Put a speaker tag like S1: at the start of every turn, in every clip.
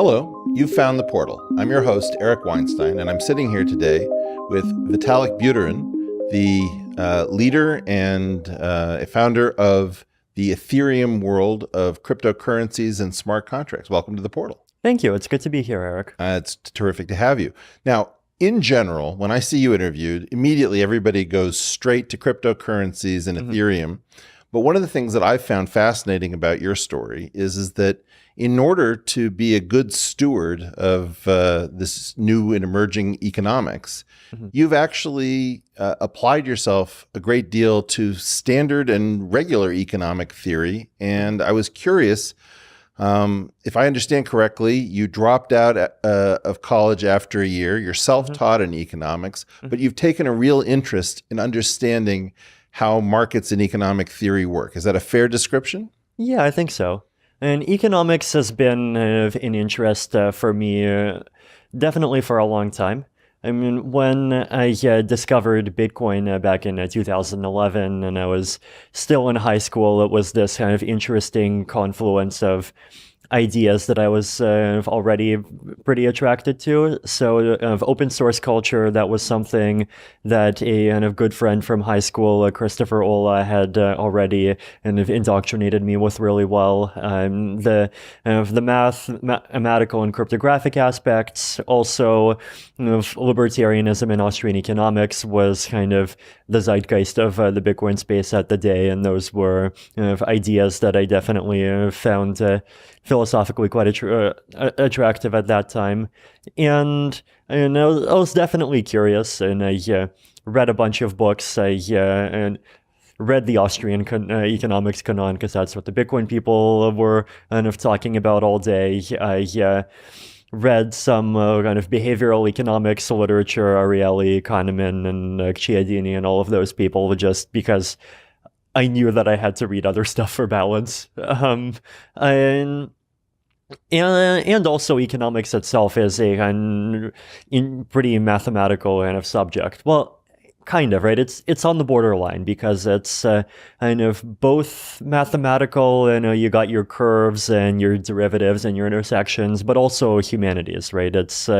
S1: Hello, you've found the portal. I'm your host, Eric Weinstein, and I'm sitting here today with Vitalik Buterin, the leader and a founder of the Ethereum world of cryptocurrencies and smart contracts. Welcome to the portal.
S2: Thank you. It's good to be here, Eric.
S1: It's terrific to have you. Now, in general, when I see you interviewed, immediately everybody goes straight to cryptocurrencies and Ethereum. But one of the things that I've found fascinating about your story is that in order to be a good steward of this new and emerging economics, you've actually applied yourself a great deal to standard and regular economic theory. And I was curious, if I understand correctly, you dropped out of college after a year. You're self-taught in economics, but you've taken a real interest in understanding how markets and economic theory work. Is that a fair description?
S2: Yeah, I think so. And economics has been of an interest for me definitely for a long time. I mean, when I discovered Bitcoin back in 2011 and I was still in high school, it was this kind of interesting confluence of ideas that I was already pretty attracted to. So of open source culture, that was something that a kind of good friend from high school, Christopher Ola, had already kind of indoctrinated me with really well. The mathematical and cryptographic aspects, also of libertarianism and Austrian economics was kind of the zeitgeist of the Bitcoin space at the day. And those were ideas that I definitely found philosophically quite attractive at that time. And I was definitely curious, and I read a bunch of books. I read the Austrian economics canon because that's what the Bitcoin people were kind of talking about all day. I read some kind of behavioral economics literature, Ariely, Kahneman, and Cialdini, and all of those people, just because I knew that I had to read other stuff for balance. And also economics itself is a pretty mathematical kind of subject. Well, kind of, right? It's on the borderline because it's kind of both mathematical, you got your curves and your derivatives and your intersections, but also humanities, right? It's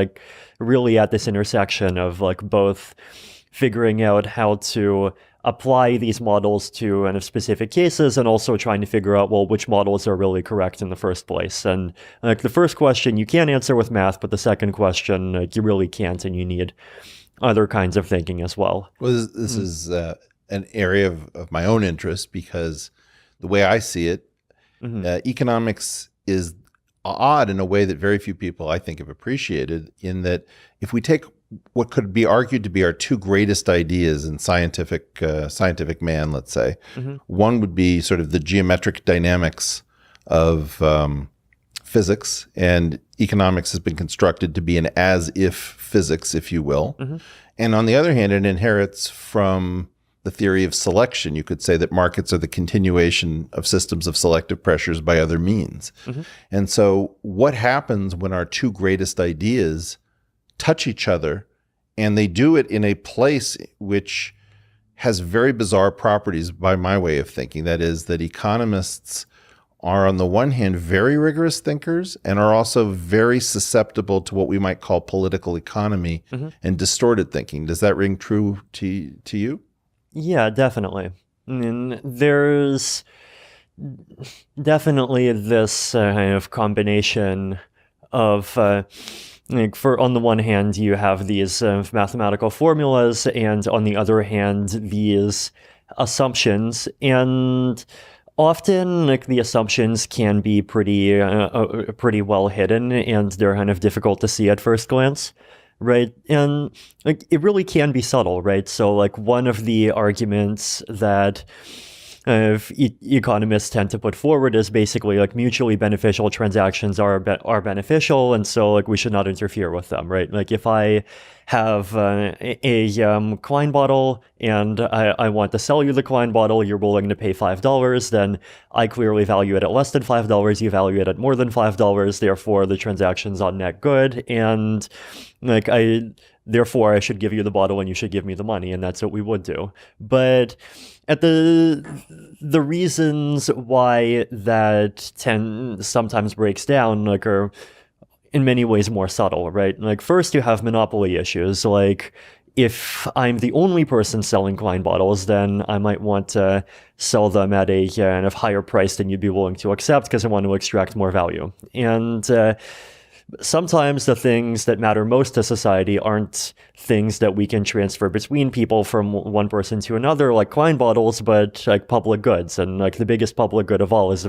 S2: really at this intersection of both figuring out how to apply these models to kind of specific cases and also trying to figure out, well, which models are really correct in the first place. And the first question you can answer with math, but the second question you really can't, and you need other kinds of thinking as well.
S1: Well, this is an area of my own interest because the way I see it, economics is odd in a way that very few people, I think, have appreciated, in that if we take what could be argued to be our two greatest ideas in scientific man, let's say, one would be sort of the geometric dynamics of physics, and economics has been constructed to be an as-if physics, if you will. And on the other hand, it inherits from the theory of selection. You could say that markets are the continuation of systems of selective pressures by other means. And so what happens when our two greatest ideas touch each other, and they do it in a place which has very bizarre properties by my way of thinking? That is, that economists are on the one hand very rigorous thinkers and are also very susceptible to what we might call political economy and distorted thinking. Does that ring true to you?
S2: Yeah, definitely. I mean, there's definitely this kind of combination of on the one hand, you have these mathematical formulas, and on the other hand, these assumptions. And often, the assumptions can be pretty well hidden, and they're kind of difficult to see at first glance, right? And it really can be subtle, right? So, one of the arguments that economists tend to put forward is basically mutually beneficial transactions are beneficial, and so we should not interfere with them, right? If I have a Klein bottle and I want to sell you the Klein bottle, you're willing to pay $5, then I clearly value it at less than $5, you value it at more than $5, therefore the transaction's on net good, and therefore I should give you the bottle and you should give me the money, and that's what we would do. But at the reasons why that sometimes breaks down, are in many ways more subtle, right? Like first you have monopoly issues. Like if I'm the only person selling wine bottles, then I might want to sell them at a kind of higher price than you'd be willing to accept because I want to extract more value. And sometimes the things that matter most to society aren't things that we can transfer between people from one person to another, like wine bottles, but like public goods. And like the biggest public good of all is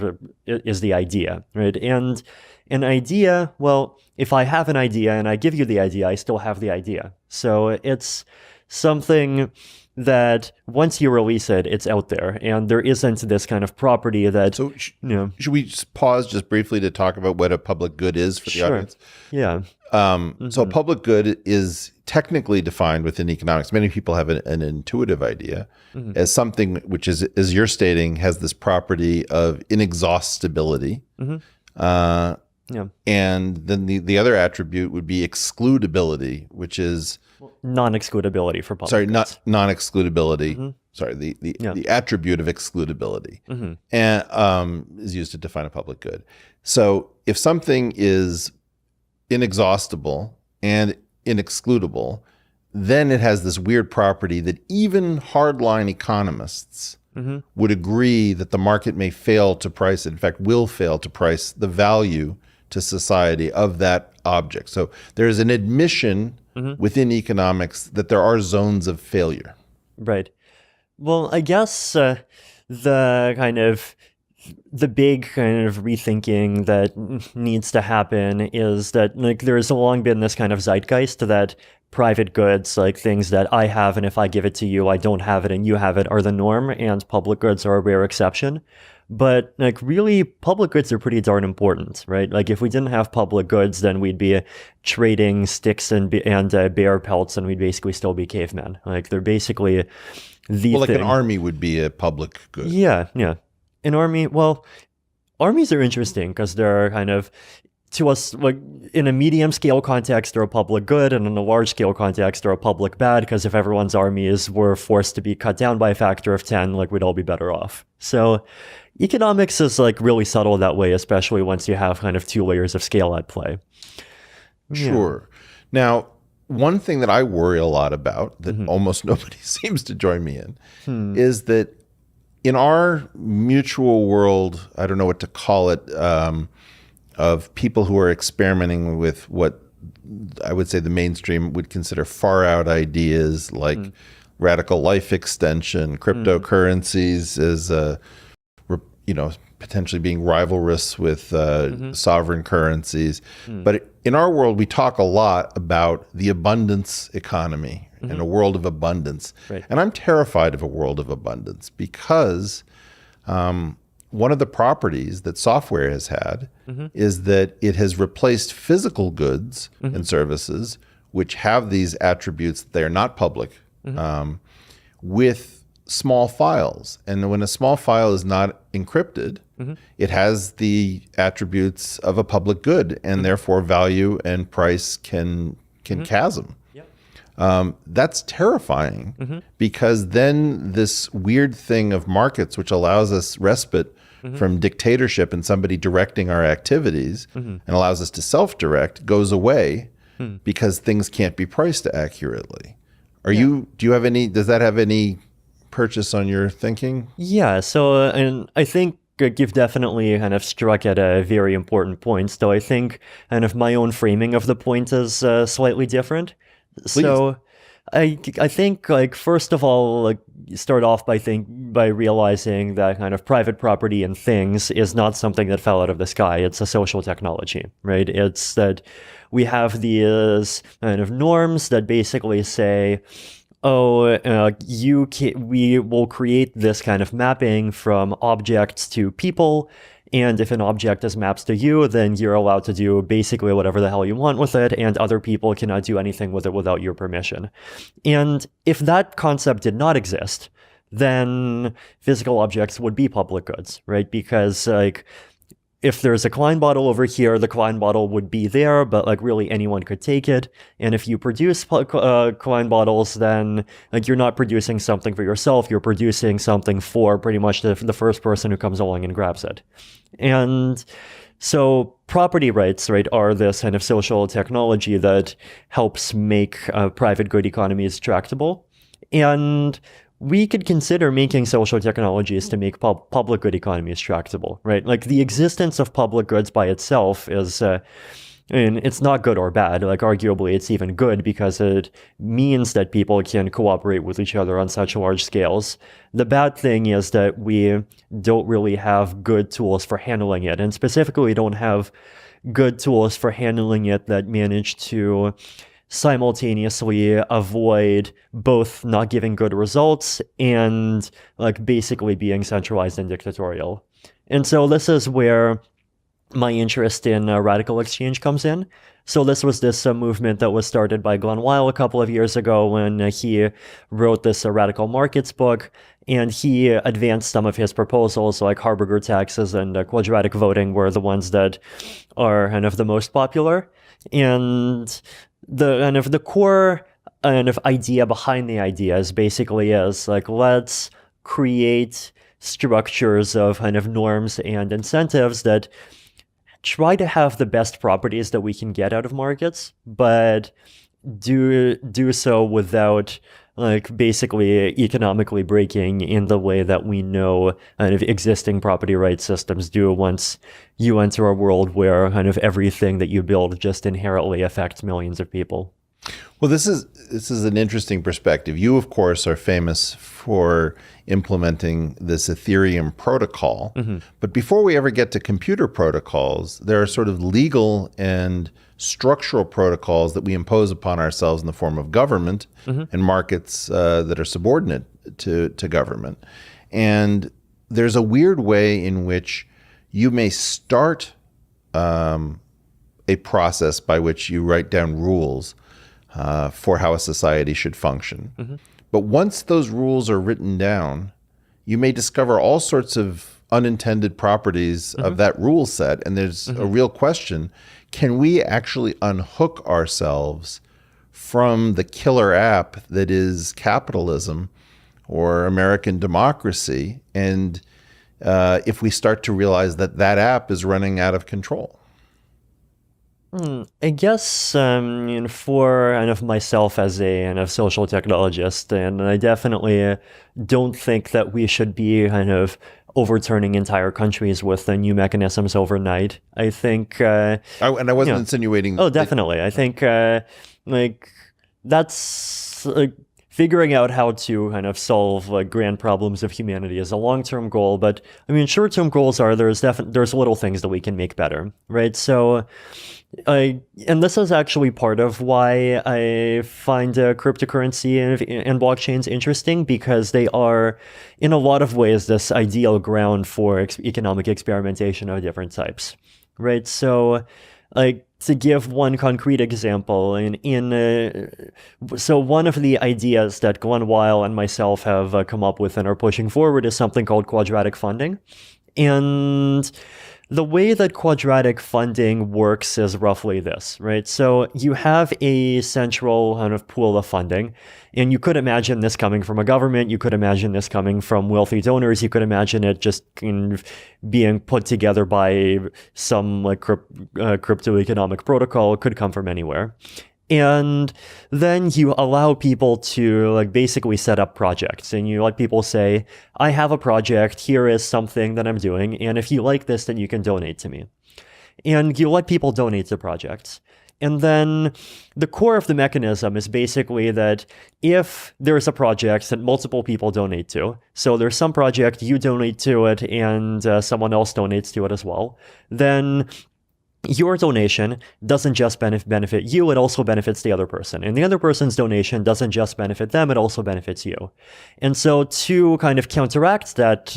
S2: the idea, right? And an idea, well, if I have an idea and I give you the idea, I still have the idea. So it's something that once you release it, it's out there, and there isn't this kind of property that.
S1: So, should we just pause just briefly to talk about what a public good is for the audience?
S2: Yeah.
S1: So, a public good is technically defined within economics. Many people have an intuitive idea as something which is, as you're stating, has this property of inexhaustibility. And then the other attribute would be excludability, which is
S2: non-excludability for public goods.
S1: Not non-excludability. Sorry, the attribute of excludability and is used to define a public good. So if something is inexhaustible and inexcludable, then it has this weird property that even hardline economists would agree that the market may fail to price it. In fact, will fail to price the value to society of that object. So there's an admission within economics that there are zones of failure.
S2: Right. Well, I guess the big kind of rethinking that needs to happen is that like there's long been this kind of zeitgeist that private goods, like things that I have and if I give it to you, I don't have it and you have it, are the norm, and public goods are a rare exception. But like really, public goods are pretty darn important, right? Like if we didn't have public goods, then we'd be trading sticks and bear pelts, and we'd basically still be cavemen. Like they're basically the
S1: like
S2: thing.
S1: An army would be a public good.
S2: Yeah. An army. Well, armies are interesting because they're kind of, to us, like in a medium scale context, they're a public good, and in a large scale context, they're a public bad, because if everyone's armies were forced to be cut down by a factor of 10, like we'd all be better off. So economics is like really subtle that way, especially once you have kind of two layers of scale at play.
S1: Sure. Now, one thing that I worry a lot about that almost nobody seems to join me in is that in our mutual world, I don't know what to call it, of people who are experimenting with what I would say the mainstream would consider far out ideas like radical life extension, cryptocurrencies as potentially being rivalrous with sovereign currencies. But in our world, we talk a lot about the abundance economy and a world of abundance.
S2: Right.
S1: And I'm terrified of a world of abundance because one of the properties that software has had is that it has replaced physical goods and services, which have these attributes that they are not public, with small files. And when a small file is not encrypted, it has the attributes of a public good, and therefore value and price can chasm. That's terrifying because then this weird thing of markets, which allows us respite from dictatorship and somebody directing our activities and allows us to self-direct, goes away because things can't be priced accurately. Do you have any, does that have any purchase on your thinking?
S2: Yeah, so and I think you've definitely kind of struck at a very important point, though I think kind of my own framing of the point is slightly different.
S1: Please.
S2: So I think, like, first of all, like, start off by realizing that kind of private property and things is not something that fell out of the sky. It's a social technology, right? It's that we have these kind of norms that basically say, we will create this kind of mapping from objects to people, and if an object is mapped to you, then you're allowed to do basically whatever the hell you want with it, and other people cannot do anything with it without your permission. And if that concept did not exist, then physical objects would be public goods, right? Because, like, if there's a Klein bottle over here, the Klein bottle would be there, but like really anyone could take it. And if you produce Klein bottles, then like you're not producing something for yourself, you're producing something for pretty much the first person who comes along and grabs it. And So property rights, right, are this kind of social technology that helps make private good economies tractable. And we could consider making social technologies to make public good economies tractable, right? Like the existence of public goods by itself is, and it's not good or bad. Like arguably it's even good because it means that people can cooperate with each other on such large scales. The bad thing is that we don't really have good tools for handling it. And specifically, we don't have good tools for handling it that manage to simultaneously avoid both not giving good results and like basically being centralized and dictatorial. And so this is where my interest in radical exchange comes in. So this was this movement that was started by Glenn Weil a couple of years ago when he wrote this radical markets book, and he advanced some of his proposals like Harberger taxes and quadratic voting were the ones that are kind of the most popular. And the kind of the core kind of idea behind the ideas basically is like, let's create structures of kind of norms and incentives that try to have the best properties that we can get out of markets, but do so without like basically economically breaking in the way that we know kind of existing property rights systems do once you enter a world where kind of everything that you build just inherently affects millions of people.
S1: Well, this is an interesting perspective. You, of course, are famous for implementing this Ethereum protocol. Mm-hmm. But before we ever get to computer protocols, there are sort of legal and structural protocols that we impose upon ourselves in the form of government mm-hmm. and markets that are subordinate to government. And there's a weird way in which you may start a process by which you write down rules for how a society should function. Mm-hmm. But once those rules are written down, you may discover all sorts of unintended properties mm-hmm. of that rule set. And there's mm-hmm. a real question, can we actually unhook ourselves from the killer app that is capitalism or American democracy? And if we start to realize that that app is running out of control?
S2: I guess for kind of myself as a kind of social technologist, and I definitely don't think that we should be kind of overturning entire countries with new mechanisms overnight. I think... and
S1: I wasn't insinuating...
S2: Oh, definitely. I think like that's... figuring out how to kind of solve like grand problems of humanity is a long-term goal, but I mean, short-term goals are there's little things that we can make better, right? So, and this is actually part of why I find cryptocurrency and blockchains interesting, because they are, in a lot of ways, this ideal ground for economic experimentation of different types, right? So, like, to give one concrete example, so one of the ideas that Glenn Weil and myself have come up with and are pushing forward is something called quadratic funding. And the way that quadratic funding works is roughly this, right? So you have a central kind of pool of funding, and you could imagine this coming from a government. You could imagine this coming from wealthy donors. You could imagine it just kind of being put together by some like crypto economic protocol. It could come from anywhere. And then you allow people to like basically set up projects, and you let people say, I have a project, here is something that I'm doing, and if you like this, then you can donate to me. And you let people donate to projects. And then the core of the mechanism is basically that if there's a project that multiple people donate to, so there's some project, you donate to it, and someone else donates to it as well, then your donation doesn't just benefit you, it also benefits the other person. And the other person's donation doesn't just benefit them, it also benefits you. And so to kind of counteract that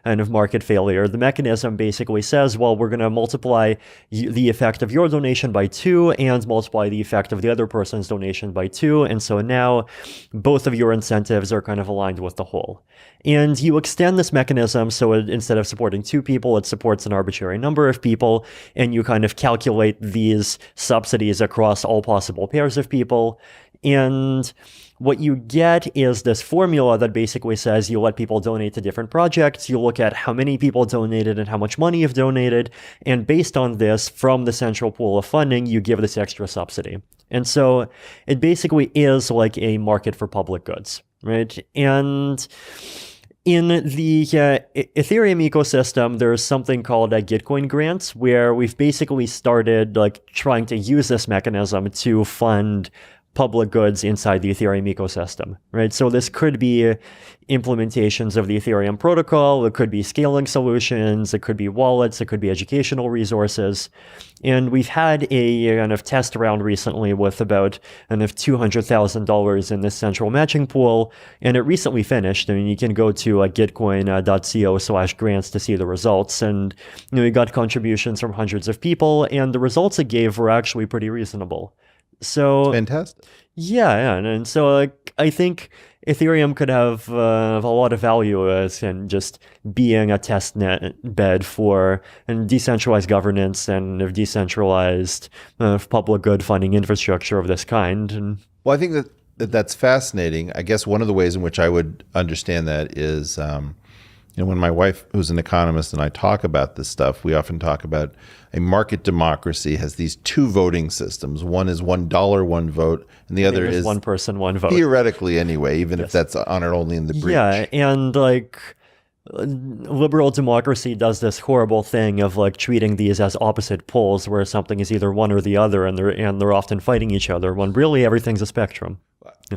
S2: kind of market failure, the mechanism basically says, well, we're going to multiply the effect of your donation by 2 and multiply the effect of the other person's donation by 2. And so now both of your incentives are kind of aligned with the whole. And you extend this mechanism so instead of supporting 2 people, it supports an arbitrary number of people, and you kind of of calculate these subsidies across all possible pairs of people. And what you get is this formula that basically says you let people donate to different projects, you look at how many people donated and how much money you've donated, and based on this, from the central pool of funding, you give this extra subsidy. And so it basically is like a market for public goods, right? And in the Ethereum ecosystem, there's something called Gitcoin grants, where we've basically started like trying to use this mechanism to fund public goods inside the Ethereum ecosystem, right? So this could be implementations of the Ethereum protocol, it could be scaling solutions, it could be wallets, it could be educational resources. And we've had a kind of test round recently with about kind of $200,000 in this central matching pool, and it recently finished. I mean, you can go to gitcoin.co/grants to see the results, and we got contributions from hundreds of people, and the results it gave were actually pretty reasonable. So
S1: fantastic.
S2: Yeah, and so I think Ethereum could have a lot of value as in just being a test net bed for decentralized governance and decentralized public good funding infrastructure of this kind. And
S1: well, I think that's fascinating. I guess one of the ways in which I would understand that is, when my wife, who's an economist, and I talk about this stuff, we often talk about a market democracy has these two voting systems. One is $1, one vote, and the other is
S2: one person, one vote.
S1: Theoretically, anyway, even if that's honored only in the breach.
S2: Yeah, and like liberal democracy does this horrible thing of like treating these as opposite poles, where something is either one or the other, and they're often fighting each other, when really everything's a spectrum.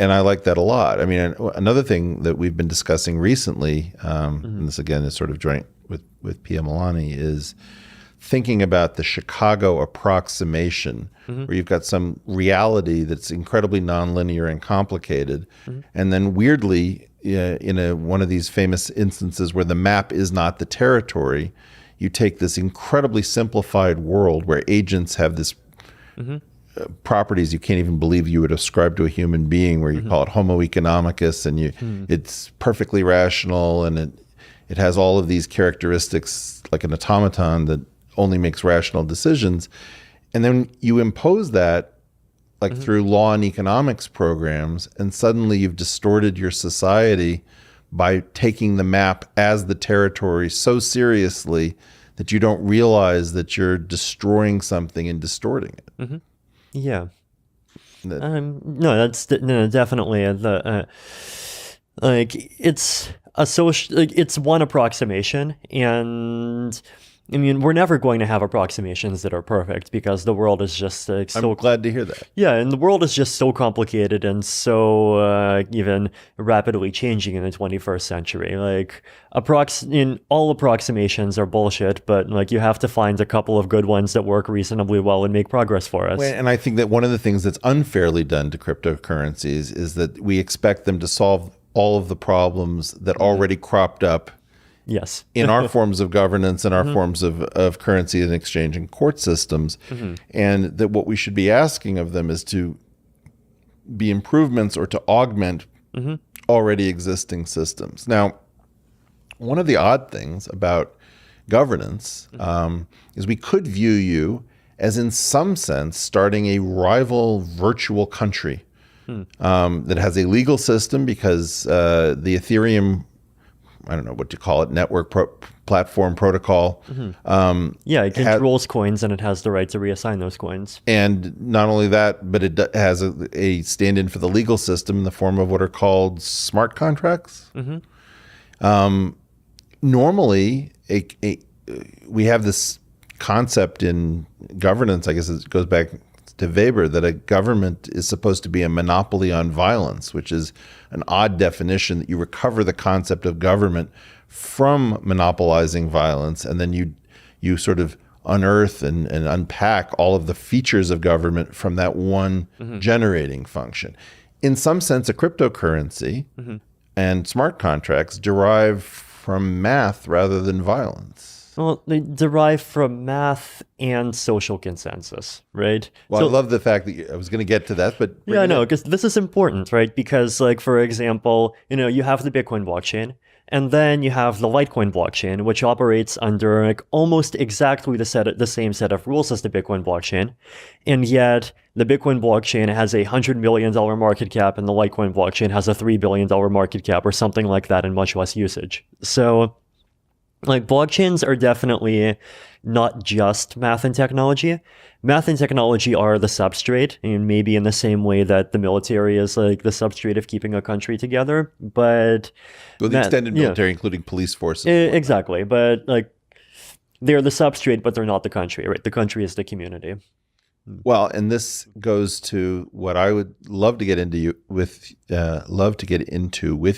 S1: And I like that a lot. I mean, another thing that we've been discussing recently, and this again is sort of joint with Pia Milani, is thinking about the Chicago approximation, where you've got some reality that's incredibly nonlinear and complicated, and then weirdly, in one of these famous instances where the map is not the territory, you take this incredibly simplified world where agents have this properties you can't even believe you would ascribe to a human being, where you call it homo economicus, and it's perfectly rational, and it has all of these characteristics like an automaton that only makes rational decisions. And then you impose that like through law and economics programs, and suddenly you've distorted your society by taking the map as the territory so seriously that you don't realize that you're destroying something and distorting it.
S2: Yeah. No, that's definitely like it's a social. Like, it's one approximation, and I mean, we're never going to have approximations that are perfect, because the world is just so.
S1: I'm glad to hear that.
S2: Yeah, and the world is just so complicated and so even rapidly changing in the 21st century. Like, all approximations are bullshit, but like you have to find a couple of good ones that work reasonably well and make progress for us.
S1: Well, and I think that one of the things that's unfairly done to cryptocurrencies is that we expect them to solve all of the problems that already cropped up.
S2: Yes.
S1: in our forms of governance and our forms of currency and exchange and court systems. And that what we should be asking of them is to be improvements or to augment already existing systems. Now, one of the odd things about governance is we could view you as, in some sense, starting a rival virtual country that has a legal system, because the Ethereum, I don't know what to call it, network platform protocol.
S2: It controls coins, and it has the right to reassign those coins.
S1: And not only that, but it has a stand-in for the legal system in the form of what are called smart contracts. Normally, we have this concept in governance, I guess it goes back to Weber, that a government is supposed to be a monopoly on violence, which is an odd definition, that you recover the concept of government from monopolizing violence, and then you sort of unearth and unpack all of the features of government from that one generating function. In some sense, a cryptocurrency and smart contracts derive from math rather than violence.
S2: Well, they derive from math and social consensus, right?
S1: Well, I love the fact that I was going to get to that, but
S2: yeah, no, because this is important, right? Because, like, for example, you have the Bitcoin blockchain, And then you have the Litecoin blockchain, which operates under like almost exactly the same set of rules as the Bitcoin blockchain. And yet the Bitcoin blockchain has a $100 million market cap and the Litecoin blockchain has a $3 billion market cap or something like that and much less usage. So like blockchains are definitely not just math and technology. Math and technology are the substrate, and maybe in the same way that the military is like the substrate of keeping a country together. But
S1: the extended military, including police forces.
S2: Exactly. But like they're the substrate, but they're not the country, right? The country is the community.
S1: Well, and this goes to what I would love to get into with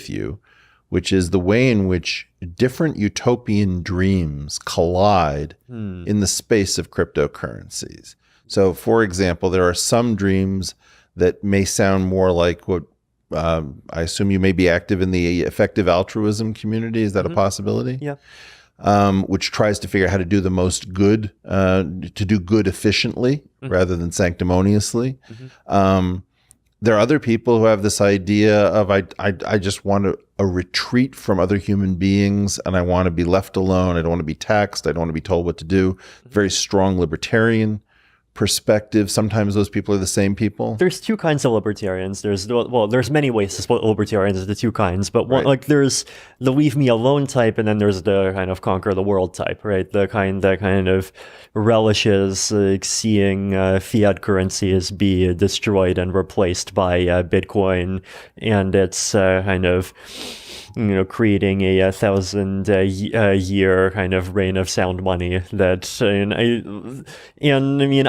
S1: you, which is the way in which different utopian dreams collide in the space of cryptocurrencies. So, for example, there are some dreams that may sound more like what I assume you may be active in the effective altruism community. Is that a possibility?
S2: Yeah.
S1: Which tries to figure out how to do the most good, to do good efficiently rather than sanctimoniously. There are other people who have this idea of I just want a retreat from other human beings and I want to be left alone. I don't want to be taxed. I don't want to be told what to do. Very strong libertarian perspective. Sometimes those people are the same people.
S2: There's two kinds of libertarians. There's many ways to split libertarians into two kinds, but one, like there's the leave me alone type, and then there's the kind of conquer the world type, right? The kind that kind of relishes like seeing fiat currencies be destroyed and replaced by Bitcoin, and it's kind of creating a 1,000-year kind of reign of sound money. That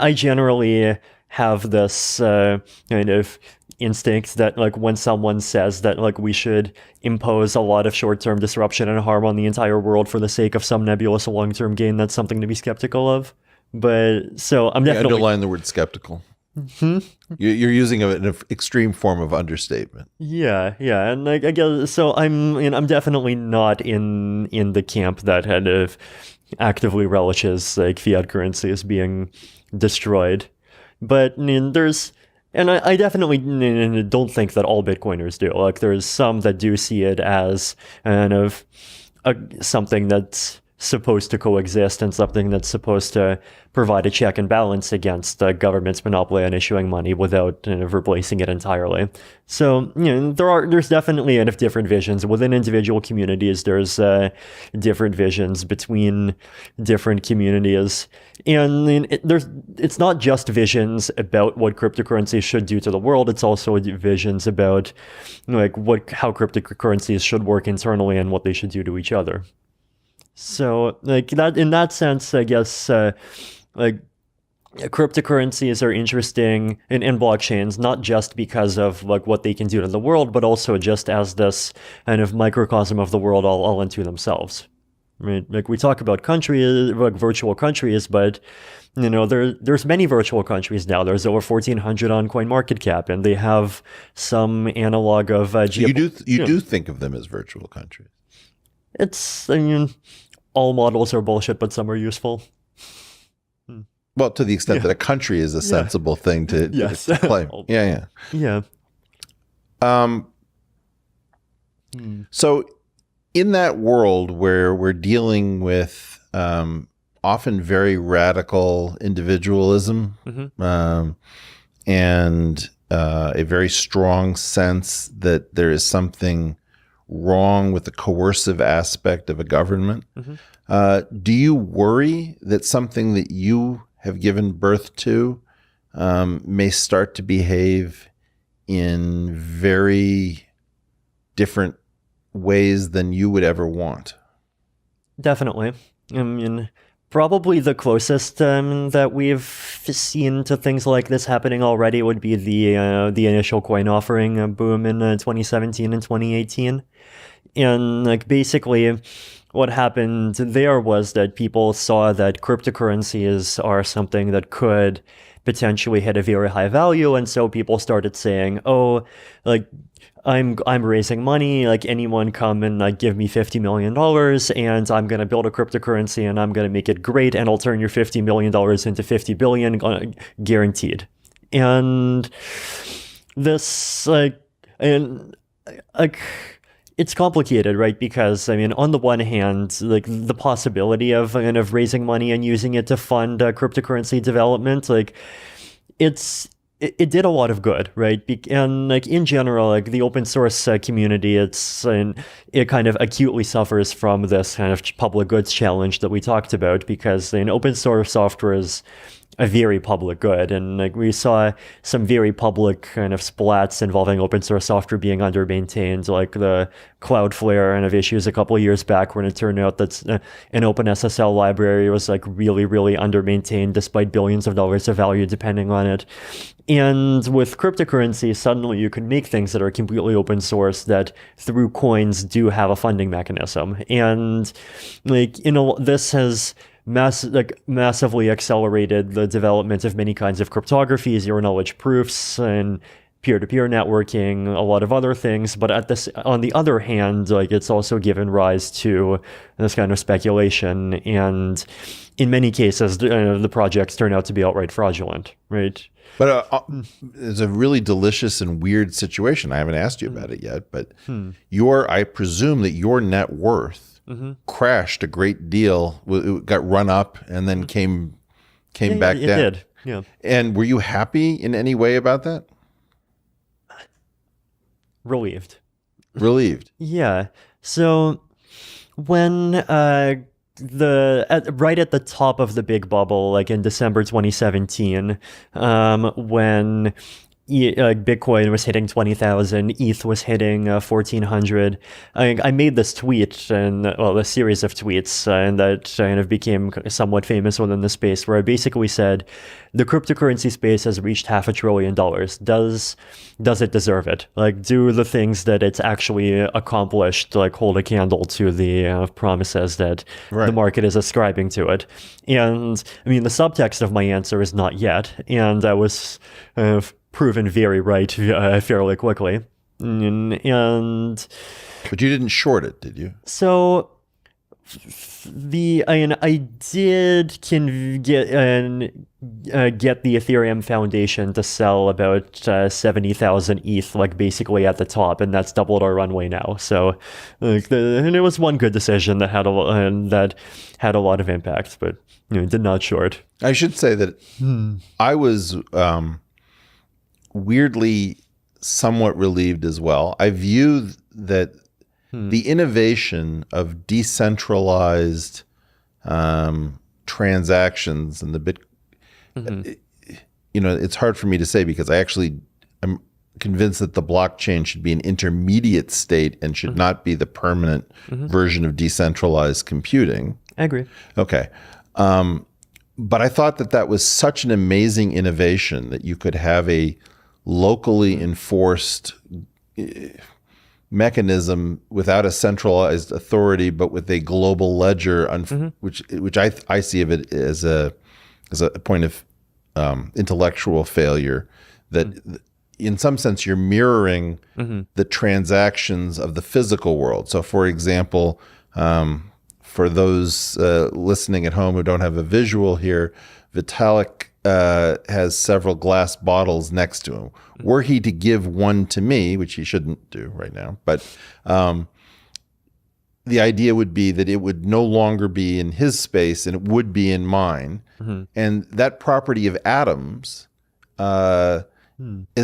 S2: I generally have this kind of instinct that like when someone says that like we should impose a lot of short-term disruption and harm on the entire world for the sake of some nebulous long-term gain, that's something to be skeptical of. But so I'm definitely
S1: underline the word skeptical. You're using an extreme form of understatement.
S2: Yeah, and like I guess so. I'm definitely not in the camp that kind of actively relishes like fiat currencies being destroyed. But I definitely don't think that all Bitcoiners do. Like there's some that do see it as kind of something that's supposed to coexist and something that's supposed to provide a check and balance against the government's monopoly on issuing money without replacing it entirely. So there's definitely different visions within individual communities. There's different visions between different communities, and it's not just visions about what cryptocurrencies should do to the world. It's also visions about like how cryptocurrencies should work internally and what they should do to each other. So, like that, in that sense, I guess, like cryptocurrencies are interesting in blockchains, not just because of like what they can do to the world, but also just as this kind of microcosm of the world all unto themselves. Right? Like we talk about countries, like virtual countries, but there's many virtual countries now. There's over 1,400 on CoinMarketCap, and they have some analog of.
S1: So you do think of them as virtual countries.
S2: It's, all models are bullshit, but some are useful.
S1: Well, to the extent that a country is a sensible thing to claim. Yeah. So in that world where we're dealing with often very radical individualism and a very strong sense that there is something wrong with the coercive aspect of a government. Do you worry that something that you have given birth to may start to behave in very different ways than you would ever want?
S2: Definitely. I mean, probably the closest that we've seen to things like this happening already would be the initial coin offering boom in 2017 and 2018. And like basically what happened there was that people saw that cryptocurrencies are something that could potentially hit a very high value, and so people started saying, oh, like I'm raising money, like anyone come and like give me $50 million and I'm going to build a cryptocurrency and I'm going to make it great and I'll turn your $50 million into 50 billion guaranteed. And this it's complicated, right? Because I mean, on the one hand, like the possibility of kind of raising money and using it to fund cryptocurrency development, like it did a lot of good, right? And like in general, like the open source community, it kind of acutely suffers from this kind of public goods challenge that we talked about, because open source software is a very public good, and like we saw some very public kind of splats involving open source software being under-maintained, like the Cloudflare kind of issues a couple of years back, when it turned out that an OpenSSL library was like really, really under-maintained despite billions of dollars of value depending on it. And with cryptocurrency, suddenly you can make things that are completely open source that through coins do have a funding mechanism. And like, this has massively accelerated the development of many kinds of cryptography, zero knowledge proofs, and peer-to-peer networking, a lot of other things. But on the other hand, like it's also given rise to this kind of speculation, and in many cases, the projects turn out to be outright fraudulent, right?
S1: But it's a really delicious and weird situation. I haven't asked you about it yet, but I presume that your net worth crashed a great deal. It got run up and then came back down.
S2: It did, yeah.
S1: And were you happy in any way about that?
S2: Relieved.
S1: Relieved.
S2: Yeah. So when right at the top of the big bubble, like in December 2017, when Bitcoin was hitting 20,000, ETH was hitting 1,400. I made this tweet, and a series of tweets, and that kind of became somewhat famous within the space, where I basically said, the cryptocurrency space has reached $500 billion. Does it deserve it? Like, do the things that it's actually accomplished, like, hold a candle to the promises that the market is ascribing to it? And I mean, the subtext of my answer is not yet, and I was proven very right fairly quickly. But
S1: you didn't short it, did you?
S2: So I did get the Ethereum Foundation to sell about 70,000 ETH, like basically at the top, and that's doubled our runway now. So, and it was one good decision that had a lot of impact, but did not short.
S1: I should say that I was weirdly somewhat relieved as well. I view that the innovation of decentralized transactions and the it's hard for me to say, because I actually am convinced that the blockchain should be an intermediate state and should not be the permanent version of decentralized computing.
S2: I agree.
S1: Okay. But I thought that was such an amazing innovation that you could have a locally enforced mechanism without a centralized authority, but with a global ledger, which I see of it as a point of intellectual failure. That in some sense you're mirroring the transactions of the physical world. So, for example, for those listening at home who don't have a visual here, Vitalik has several glass bottles next to him. Were he to give one to me, which he shouldn't do right now, but the idea would be that it would no longer be in his space and it would be in mine. And that property of atoms has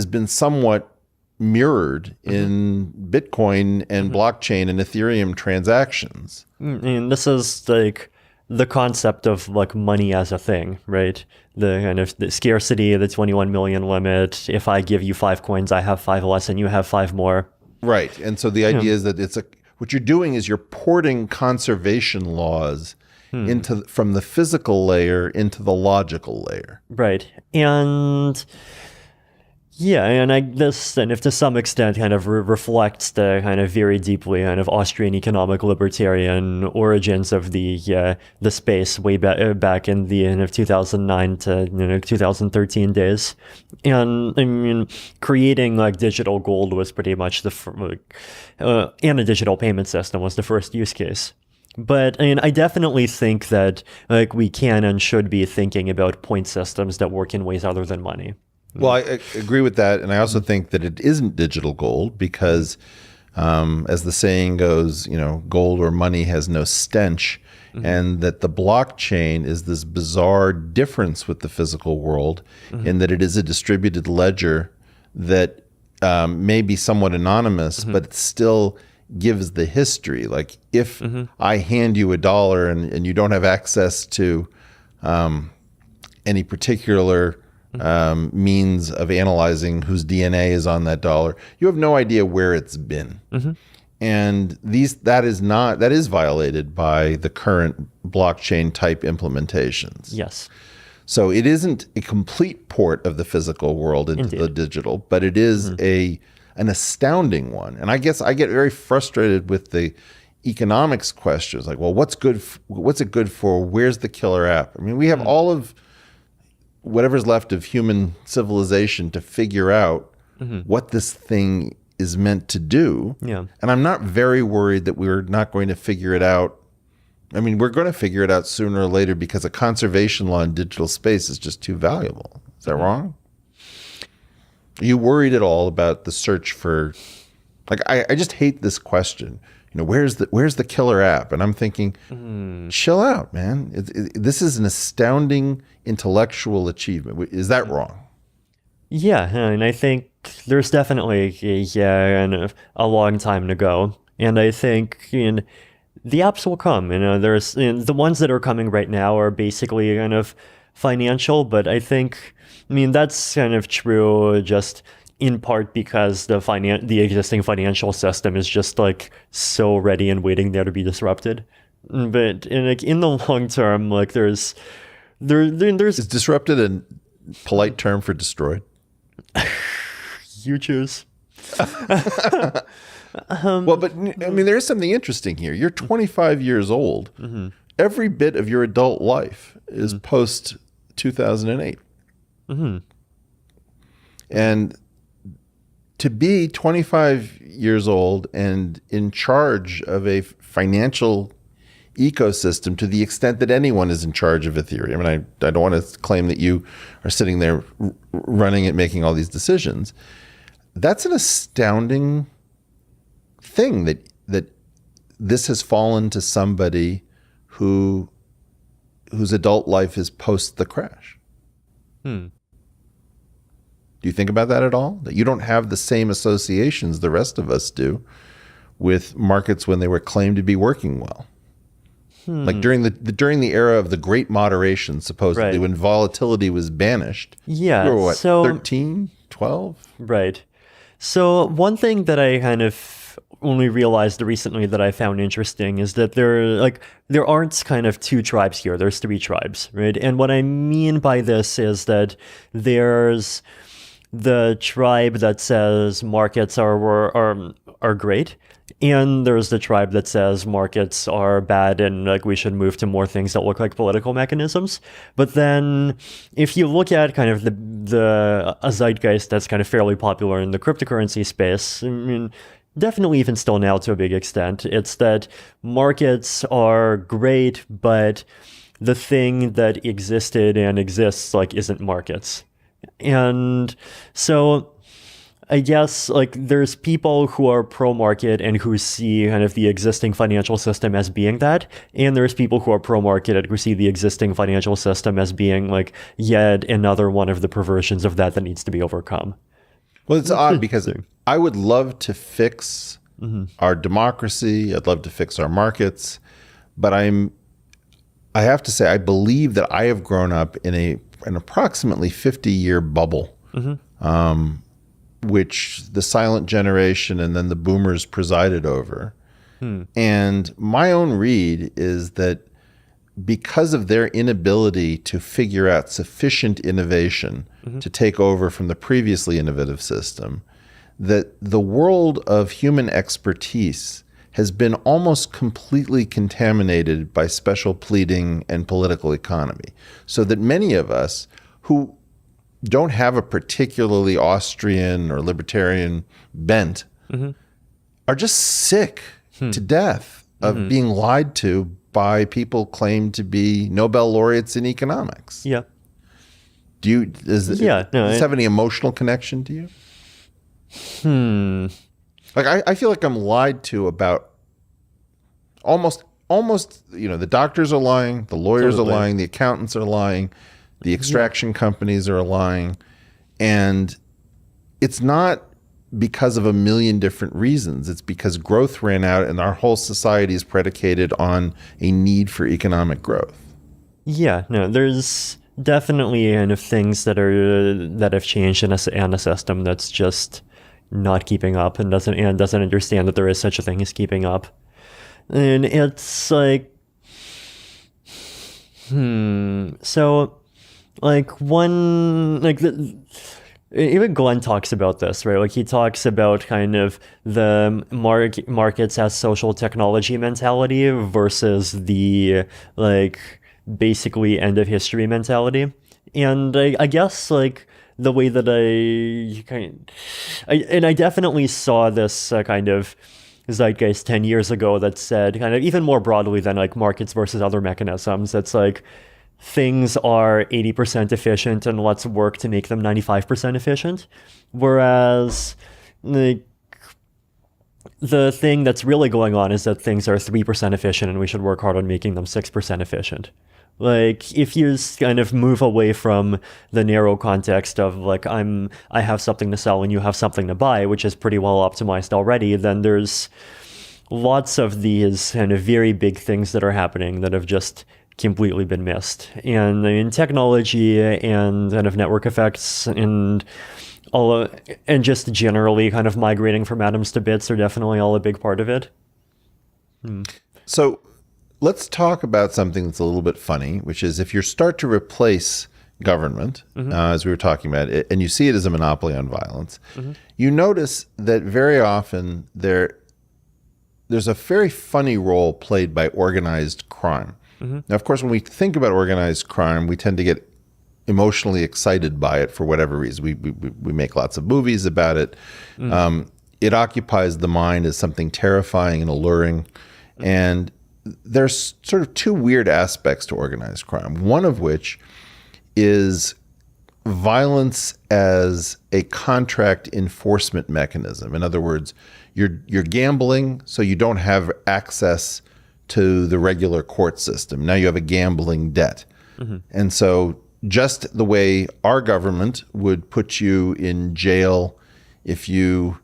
S1: been somewhat mirrored in Bitcoin and blockchain and Ethereum transactions.
S2: And this is like the concept of like money as a thing, right? The kind of the scarcity, the 21 million limit. If I give you 5 coins, I have 5 less and you have 5 more.
S1: Right. And so the idea is that what you're doing is you're porting conservation laws from the physical layer into the logical layer.
S2: Right. And yeah, and if to some extent kind of reflects the kind of very deeply kind of Austrian economic libertarian origins of the space way back in the end of 2009 to 2013 days. And I mean, creating like digital gold was pretty much and a digital payment system was the first use case. But I mean, I definitely think that like we can and should be thinking about point systems that work in ways other than money.
S1: Well, I agree with that. And I also think that it isn't digital gold because As the saying goes, gold or money has no stench, and that the blockchain is this bizarre difference with the physical world in that it is a distributed ledger that may be somewhat anonymous, but it still gives the history. Like if I hand you $1 and you don't have access to any particular means of analyzing whose DNA is on that dollar, you have no idea where it's been. And that is violated by the current blockchain type implementations.
S2: Yes.
S1: So it isn't a complete port of the physical world into the digital, but it is an astounding one. And I guess I get very frustrated with the economics questions, like, well, what's it good for? Where's the killer app? I mean, we have all of whatever's left of human civilization to figure out what this thing is meant to do.
S2: Yeah.
S1: And I'm not very worried that we're not going to figure it out. I mean, we're going to figure it out sooner or later because a conservation law in digital space is just too valuable. Is that wrong? Are you worried at all about the search for, like, I just hate this question. Where's the killer app? And I'm thinking, chill out, man. This is an astounding intellectual achievement. Is that wrong?
S2: Yeah, and I think there's definitely a long time to go. And I think the apps will come. There's the ones that are coming right now are basically kind of financial, but I mean that's kind of true just in part because the existing financial system is just like so ready and waiting there to be disrupted. But in the long term, like there's
S1: Is disrupted a polite term for destroyed?
S2: You choose.
S1: Well, but I mean, there is something interesting here. You're 25 years old. Every bit of your adult life is post 2008. And to be 25 years old and in charge of a financial ecosystem to the extent that anyone is in charge of Ethereum, and I don't want to claim that you are sitting there running it, making all these decisions, that's an astounding thing that this has fallen to somebody whose adult life is post the crash. Do you think about that at all? That you don't have the same associations the rest of us do with markets when they were claimed to be working well. Like during the era of the great moderation, supposedly, when volatility was banished.
S2: Yeah.
S1: You were what,
S2: so
S1: 13, 12?
S2: Right. So one thing that I kind of only realized recently that I found interesting is that there aren't kind of two tribes here. There's three tribes, right? And what I mean by this is that there's the tribe that says markets are great, and there's the tribe that says markets are bad and like we should move to more things that look like political mechanisms. But then if you look at kind of a zeitgeist that's kind of fairly popular in the cryptocurrency space, I mean, definitely even still now to a big extent, it's that markets are great, but the thing that existed and exists like isn't markets. And so I guess like there's people who are pro-market and who see kind of the existing financial system as being that, and there's people who are pro-market and who see the existing financial system as being like yet another one of the perversions of that needs to be overcome.
S1: Well, it's odd because I would love to fix our democracy. I'd love to fix our markets, but I have to say I believe that I have grown up in an approximately 50-year bubble, which the silent generation and then the boomers presided over. And my own read is that because of their inability to figure out sufficient innovation to take over from the previously innovative system, that the world of human expertise has been almost completely contaminated by special pleading and political economy. So that many of us who don't have a particularly Austrian or libertarian bent are just sick to death of being lied to by people claimed to be Nobel laureates in economics.
S2: Yeah.
S1: Does this have any emotional connection to you? Like I feel like I'm lied to about almost, the doctors are lying, the lawyers
S2: Totally.
S1: are lying, the accountants are lying, the extraction companies are lying. And it's not because of a million different reasons. It's because growth ran out and our whole society is predicated on a need for economic growth.
S2: Yeah, no, there's definitely kind of things that have changed in a system that's just not keeping up and doesn't understand that there is such a thing as keeping up. And it's like, so like even Glenn talks about this, right? Like he talks about kind of the markets as social technology mentality versus the like basically end of history mentality. And I guess like the way that I definitely saw this kind of zeitgeist 10 years ago that said kind of even more broadly than like markets versus other mechanisms. That's like things are 80% efficient and let's work to make them 95% efficient. Whereas like the thing that's really going on is that things are 3% efficient and we should work hard on making them 6% efficient. Like if you kind of move away from the narrow context of like I have something to sell and you have something to buy, which is pretty well optimized already, then there's lots of these kind of very big things that are happening that have just completely been missed. And in technology and kind of network effects and and just generally kind of migrating from atoms to bits are definitely all a big part of it.
S1: So let's talk about something that's a little bit funny, which is if you start to replace government, as we were talking about, and you see it as a monopoly on violence, you notice that very often there's a very funny role played by organized crime. Now, of course, when we think about organized crime, we tend to get emotionally excited by it for whatever reason. We make lots of movies about it. It occupies the mind as something terrifying and alluring. And there's sort of two weird aspects to organized crime, one of which is violence as a contract enforcement mechanism. In other words, you're gambling, so you don't have access to the regular court system. Now you have a gambling debt. And so just the way our government would put you in jail if you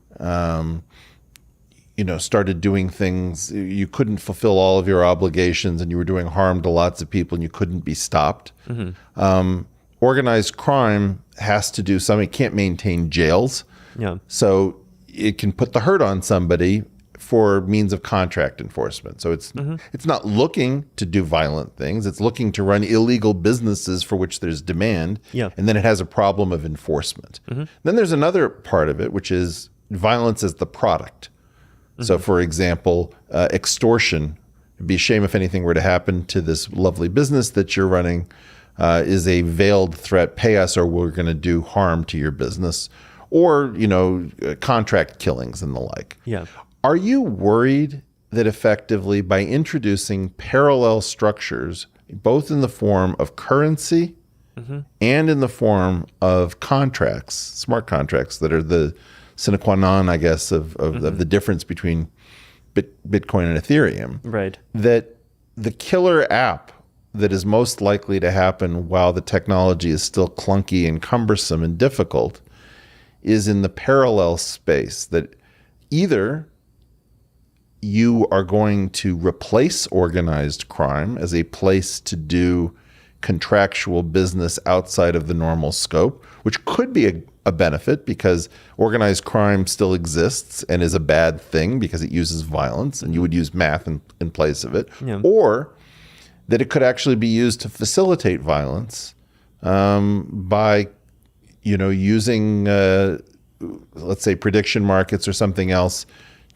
S1: started doing things, you couldn't fulfill all of your obligations and you were doing harm to lots of people and you couldn't be stopped. Organized crime has to do something. It can't maintain jails. So it can put the hurt on somebody for means of contract enforcement. So it's not looking to do violent things. It's looking to run illegal businesses for which there's demand. And then it has a problem of enforcement. Then there's another part of it, which is violence as the product. So for example, extortion, it'd be a shame if anything were to happen to this lovely business that you're running, is a veiled threat, pay us or we're going to do harm to your business, or, contract killings and the like. Are you worried that effectively by introducing parallel structures, both in the form of currency and in the form of contracts, smart contracts that are the sine qua non, I guess, of the difference between Bitcoin and Ethereum, that the killer app that is most likely to happen while the technology is still clunky and cumbersome and difficult is in the parallel space, that either you are going to replace organized crime as a place to do contractual business outside of the normal scope, which could be a benefit because organized crime still exists and is a bad thing because it uses violence and you would use math in place of it, or that it could actually be used to facilitate violence by using, let's say, prediction markets or something else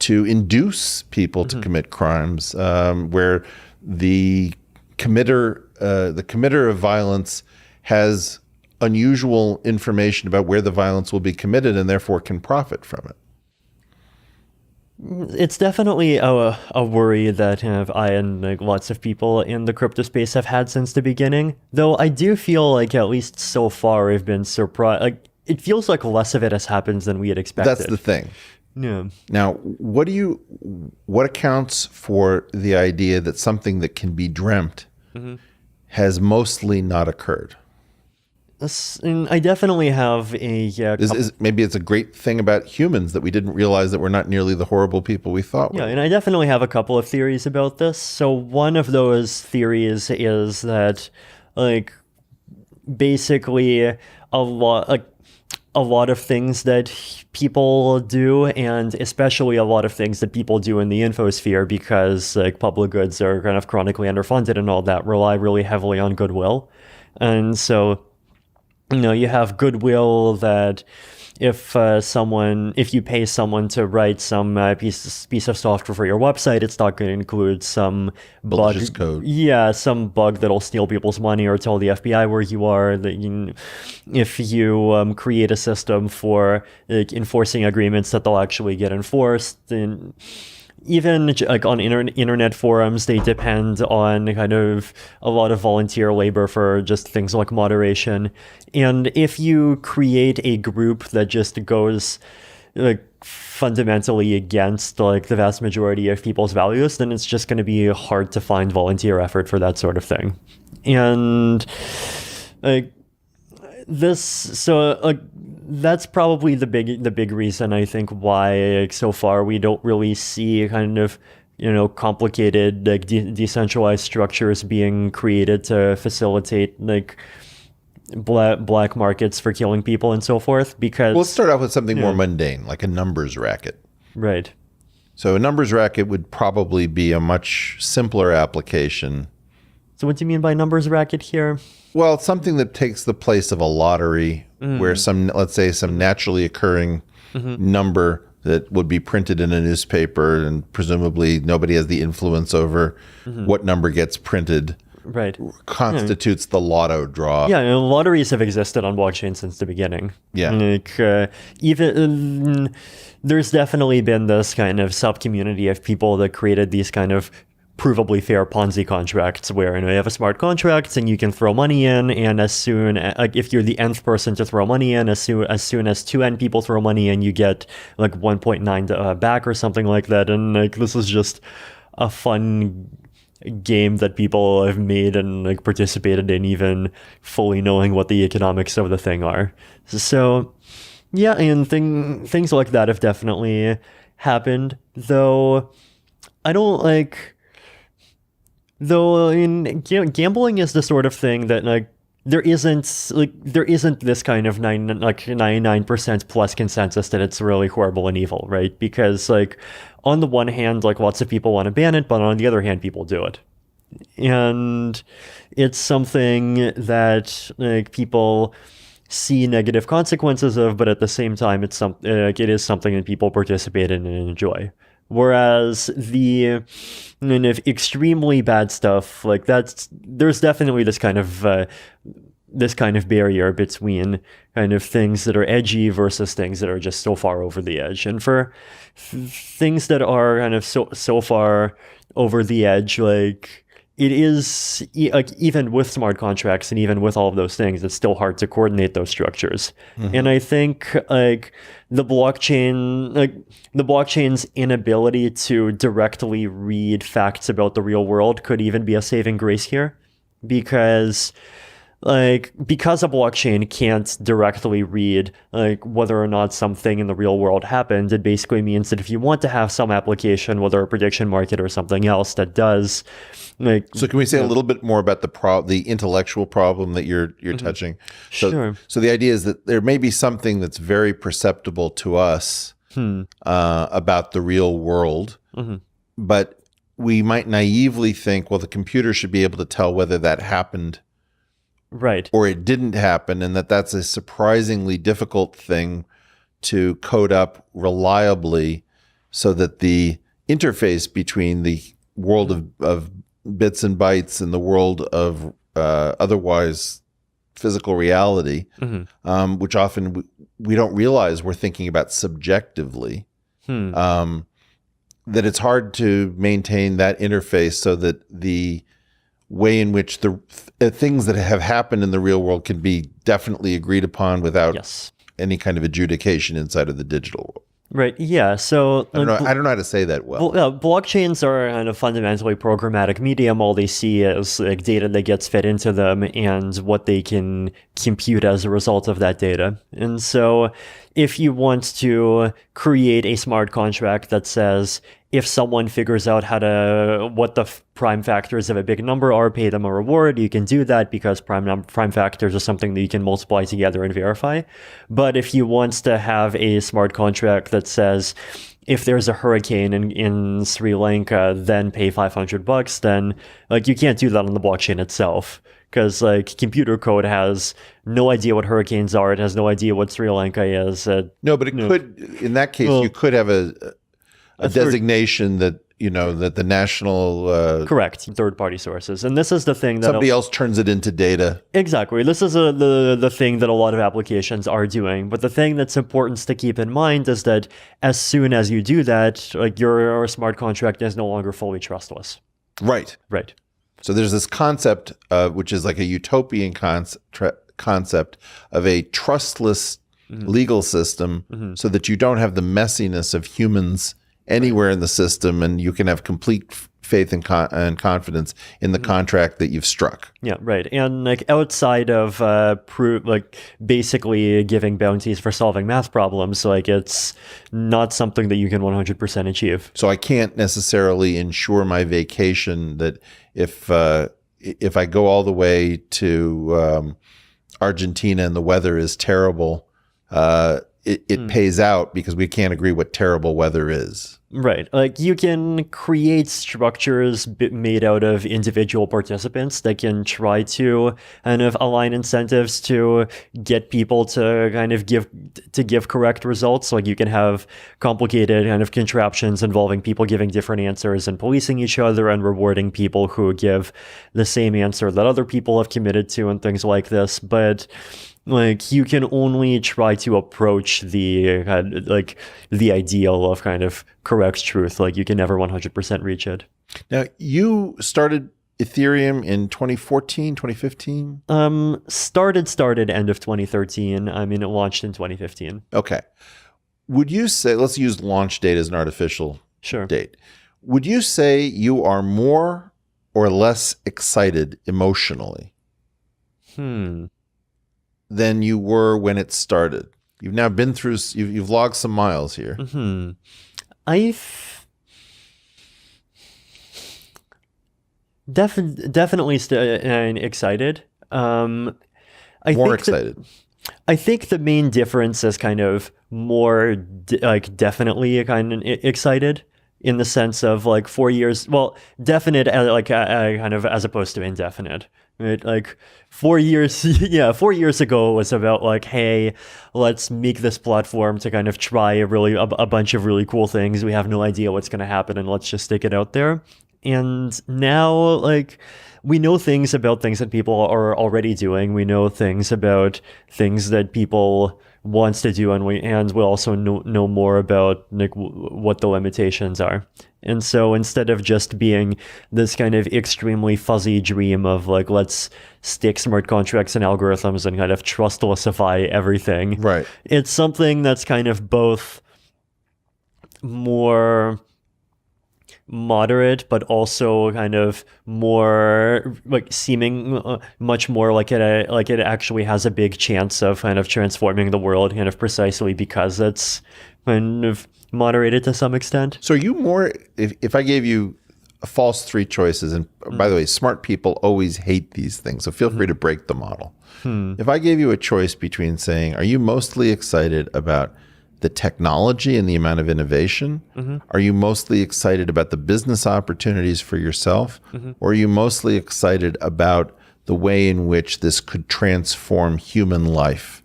S1: to induce people to commit crimes, where the committer of violence has unusual information about where the violence will be committed and therefore can profit from it.
S2: It's definitely a worry that I and lots of people in the crypto space have had since the beginning. Though I do feel like at least so far I've been surprised. Like it feels like less of it has happened than we had expected.
S1: That's the thing.
S2: Yeah.
S1: Now, what accounts for the idea that something that can be dreamt has mostly not occurred?
S2: And I definitely have
S1: Maybe it's a great thing about humans that we didn't realize that we're not nearly the horrible people we thought we
S2: yeah,
S1: were.
S2: and I definitely have a couple of theories about this. So one of those theories is that, like, basically a lot of things that people do, and especially a lot of things that people do in the infosphere, because like public goods are kind of chronically underfunded and all that, rely really heavily on goodwill. And so, you have goodwill that if you pay someone to write some piece of software for your website, it's not going to include some
S1: Malicious
S2: bug,
S1: code.
S2: yeah, some bug that'll steal people's money or tell the FBI where you are. If you create a system for like enforcing agreements that they'll actually get enforced, then even like on internet forums, they depend on kind of a lot of volunteer labor for just things like moderation. And if you create a group that just goes like fundamentally against like the vast majority of people's values, then it's just going to be hard to find volunteer effort for that sort of thing. And like that's probably the big reason, I think, why like, so far we don't really see kind of complicated like decentralized structures being created to facilitate like black markets for killing people and so forth. Because
S1: Well, let's start off with something more mundane, like a numbers racket.
S2: Right.
S1: So a numbers racket would probably be a much simpler application.
S2: So what do you mean by numbers racket here?
S1: Well, it's something that takes the place of a lottery where let's say some naturally occurring number that would be printed in a newspaper, and presumably nobody has the influence over what number gets printed,
S2: Right.
S1: constitutes the lotto draw.
S2: Yeah, lotteries have existed on blockchain since the beginning.
S1: Yeah.
S2: Like, there's definitely been this kind of sub-community of people that created these kind of provably fair Ponzi contracts where you have a smart contract and you can throw money in, and as soon like if you're the nth person to throw money in, as soon as two n people throw money in, you get like 1.9 back or something like that. And like this is just a fun game that people have made and like participated in, even fully knowing what the economics of the thing are. So yeah, and things like that have definitely happened, though I don't like. Though gambling is the sort of thing that like there isn't this kind of 99% plus consensus that it's really horrible and evil, right? Because like on the one hand, like lots of people want to ban it, but on the other hand, people do it. And it's something that like people see negative consequences of, but at the same time, it is something that people participate in and enjoy. Whereas if extremely bad stuff like there's definitely this kind of barrier between kind of things that are edgy versus things that are just so far over the edge. And for things that are kind of so far over the edge, like it is like even with smart contracts and even with all of those things, it's still hard to coordinate those structures. And I think like the blockchain's inability to directly read facts about the real world could even be a saving grace here, because a blockchain can't directly read like whether or not something in the real world happened. It basically means that if you want to have some application, whether a prediction market or something else that does like.
S1: So can we say a little bit more about the intellectual problem that you're touching?
S2: Sure.
S1: So the idea is that there may be something that's very perceptible to us about the real world, but we might naively think, well, the computer should be able to tell whether that happened.
S2: Right.
S1: Or it didn't happen, and that's a surprisingly difficult thing to code up reliably so that the interface between the world of bits and bytes and the world of otherwise physical reality, which often we don't realize we're thinking about subjectively, that it's hard to maintain that interface so that the way in which the things that have happened in the real world can be definitely agreed upon without any kind of adjudication inside of the digital world.
S2: Right. Yeah. So
S1: I don't know how to say that well.
S2: blockchains are kind of fundamentally programmatic medium. All they see is like data that gets fed into them and what they can compute as a result of that data. And so if you want to create a smart contract that says if someone figures out what the prime factors of a big number are, pay them a reward, you can do that because prime factors are something that you can multiply together and verify. But if you want to have a smart contract that says if there's a hurricane in Sri Lanka, then pay $500, then like you can't do that on the blockchain itself. Because like computer code has no idea what hurricanes are. It has no idea what Sri Lanka is.
S1: No, but it could, in that case, you could have a designation that, that the national...
S2: correct, third-party sources. And this is the thing that...
S1: Somebody else turns it into data.
S2: Exactly. This is the thing that a lot of applications are doing. But the thing that's important to keep in mind is that as soon as you do that, like your smart contract is no longer fully trustless.
S1: Right.
S2: Right.
S1: So there's this concept, which is like a utopian concept of a trustless legal system so that you don't have the messiness of humans anywhere in the system, and you can have complete faith and confidence in the contract that you've struck.
S2: Yeah, right. And like outside of like basically giving bounties for solving math problems, like it's not something that you can 100% achieve.
S1: So I can't necessarily ensure my vacation that if I go all the way to Argentina and the weather is terrible, it pays out because we can't agree what terrible weather is.
S2: Right. Like you can create structures made out of individual participants that can try to kind of align incentives to get people to kind of give correct results. Like you can have complicated kind of contraptions involving people giving different answers and policing each other and rewarding people who give the same answer that other people have committed to and things like this. But like you can only try to approach the ideal of kind of correct truth. Like you can never 100% reach it.
S1: Now you started Ethereum in 2014, 2015?
S2: Started end of 2013. I mean, it launched in 2015.
S1: Okay. Would you say, let's use launch date as an artificial date. Would you say you are more or less excited emotionally than you were when it started? You've now been through, you've logged some miles here.
S2: I've definitely excited.
S1: More excited.
S2: I think the main difference is kind of more definitely kind of excited in the sense of like 4 years. Well, definite kind of as opposed to indefinite. Right? Like 4 years, 4 years ago it was about like, hey, let's make this platform to kind of try a bunch of really cool things. We have no idea what's going to happen and let's just stick it out there. And now like we know things about things that people are already doing. We know things about things that people wants to do, and we also know more about like what the limitations are. And so instead of just being this kind of extremely fuzzy dream of like, let's stick smart contracts and algorithms and kind of trustlessify everything,
S1: right?
S2: It's something that's kind of both more moderate, but also kind of more like seeming much more like it actually has a big chance of kind of transforming the world, kind of precisely because it's kind of moderated to some extent.
S1: So are you more, if I gave you a false three choices, and by the way, smart people always hate these things, so feel free to break the model. If I gave you a choice between saying, are you mostly excited about the technology and the amount of innovation? Are you mostly excited about the business opportunities for yourself? Or are you mostly excited about the way in which this could transform human life?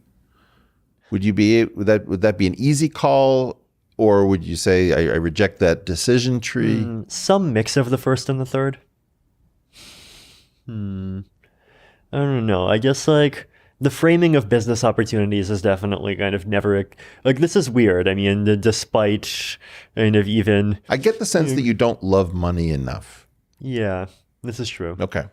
S1: Would that be an easy call? Or would you say, I reject that decision tree?
S2: Some mix of the first and the third. I don't know. I guess like the framing of business opportunities is definitely kind of never like, this is weird. I mean, despite kind of even...
S1: I get the sense that you don't love money enough.
S2: Yeah, this is true.
S1: Okay.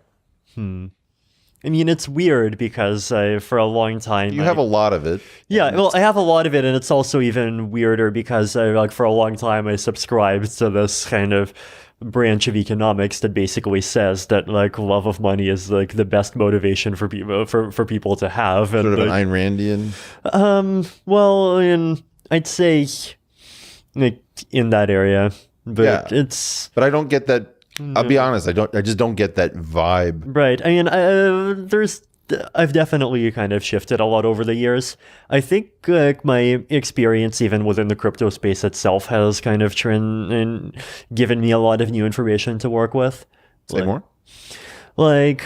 S2: I mean, it's weird because for a long time
S1: You have a lot of it.
S2: Yeah, well, I have a lot of it, and it's also even weirder because like for a long time I subscribed to this kind of branch of economics that basically says that like love of money is like the best motivation for people for people to have. And
S1: Sort of an
S2: like,
S1: Ayn Randian.
S2: well, I'd say like in that area, but
S1: Yeah.
S2: it's
S1: But I don't get that. I'll be honest. I just don't get that vibe.
S2: right. I mean, I've definitely kind of shifted a lot over the years. I think my experience, even within the crypto space itself, has kind of and given me a lot of new information to work with.
S1: Say more.
S2: Like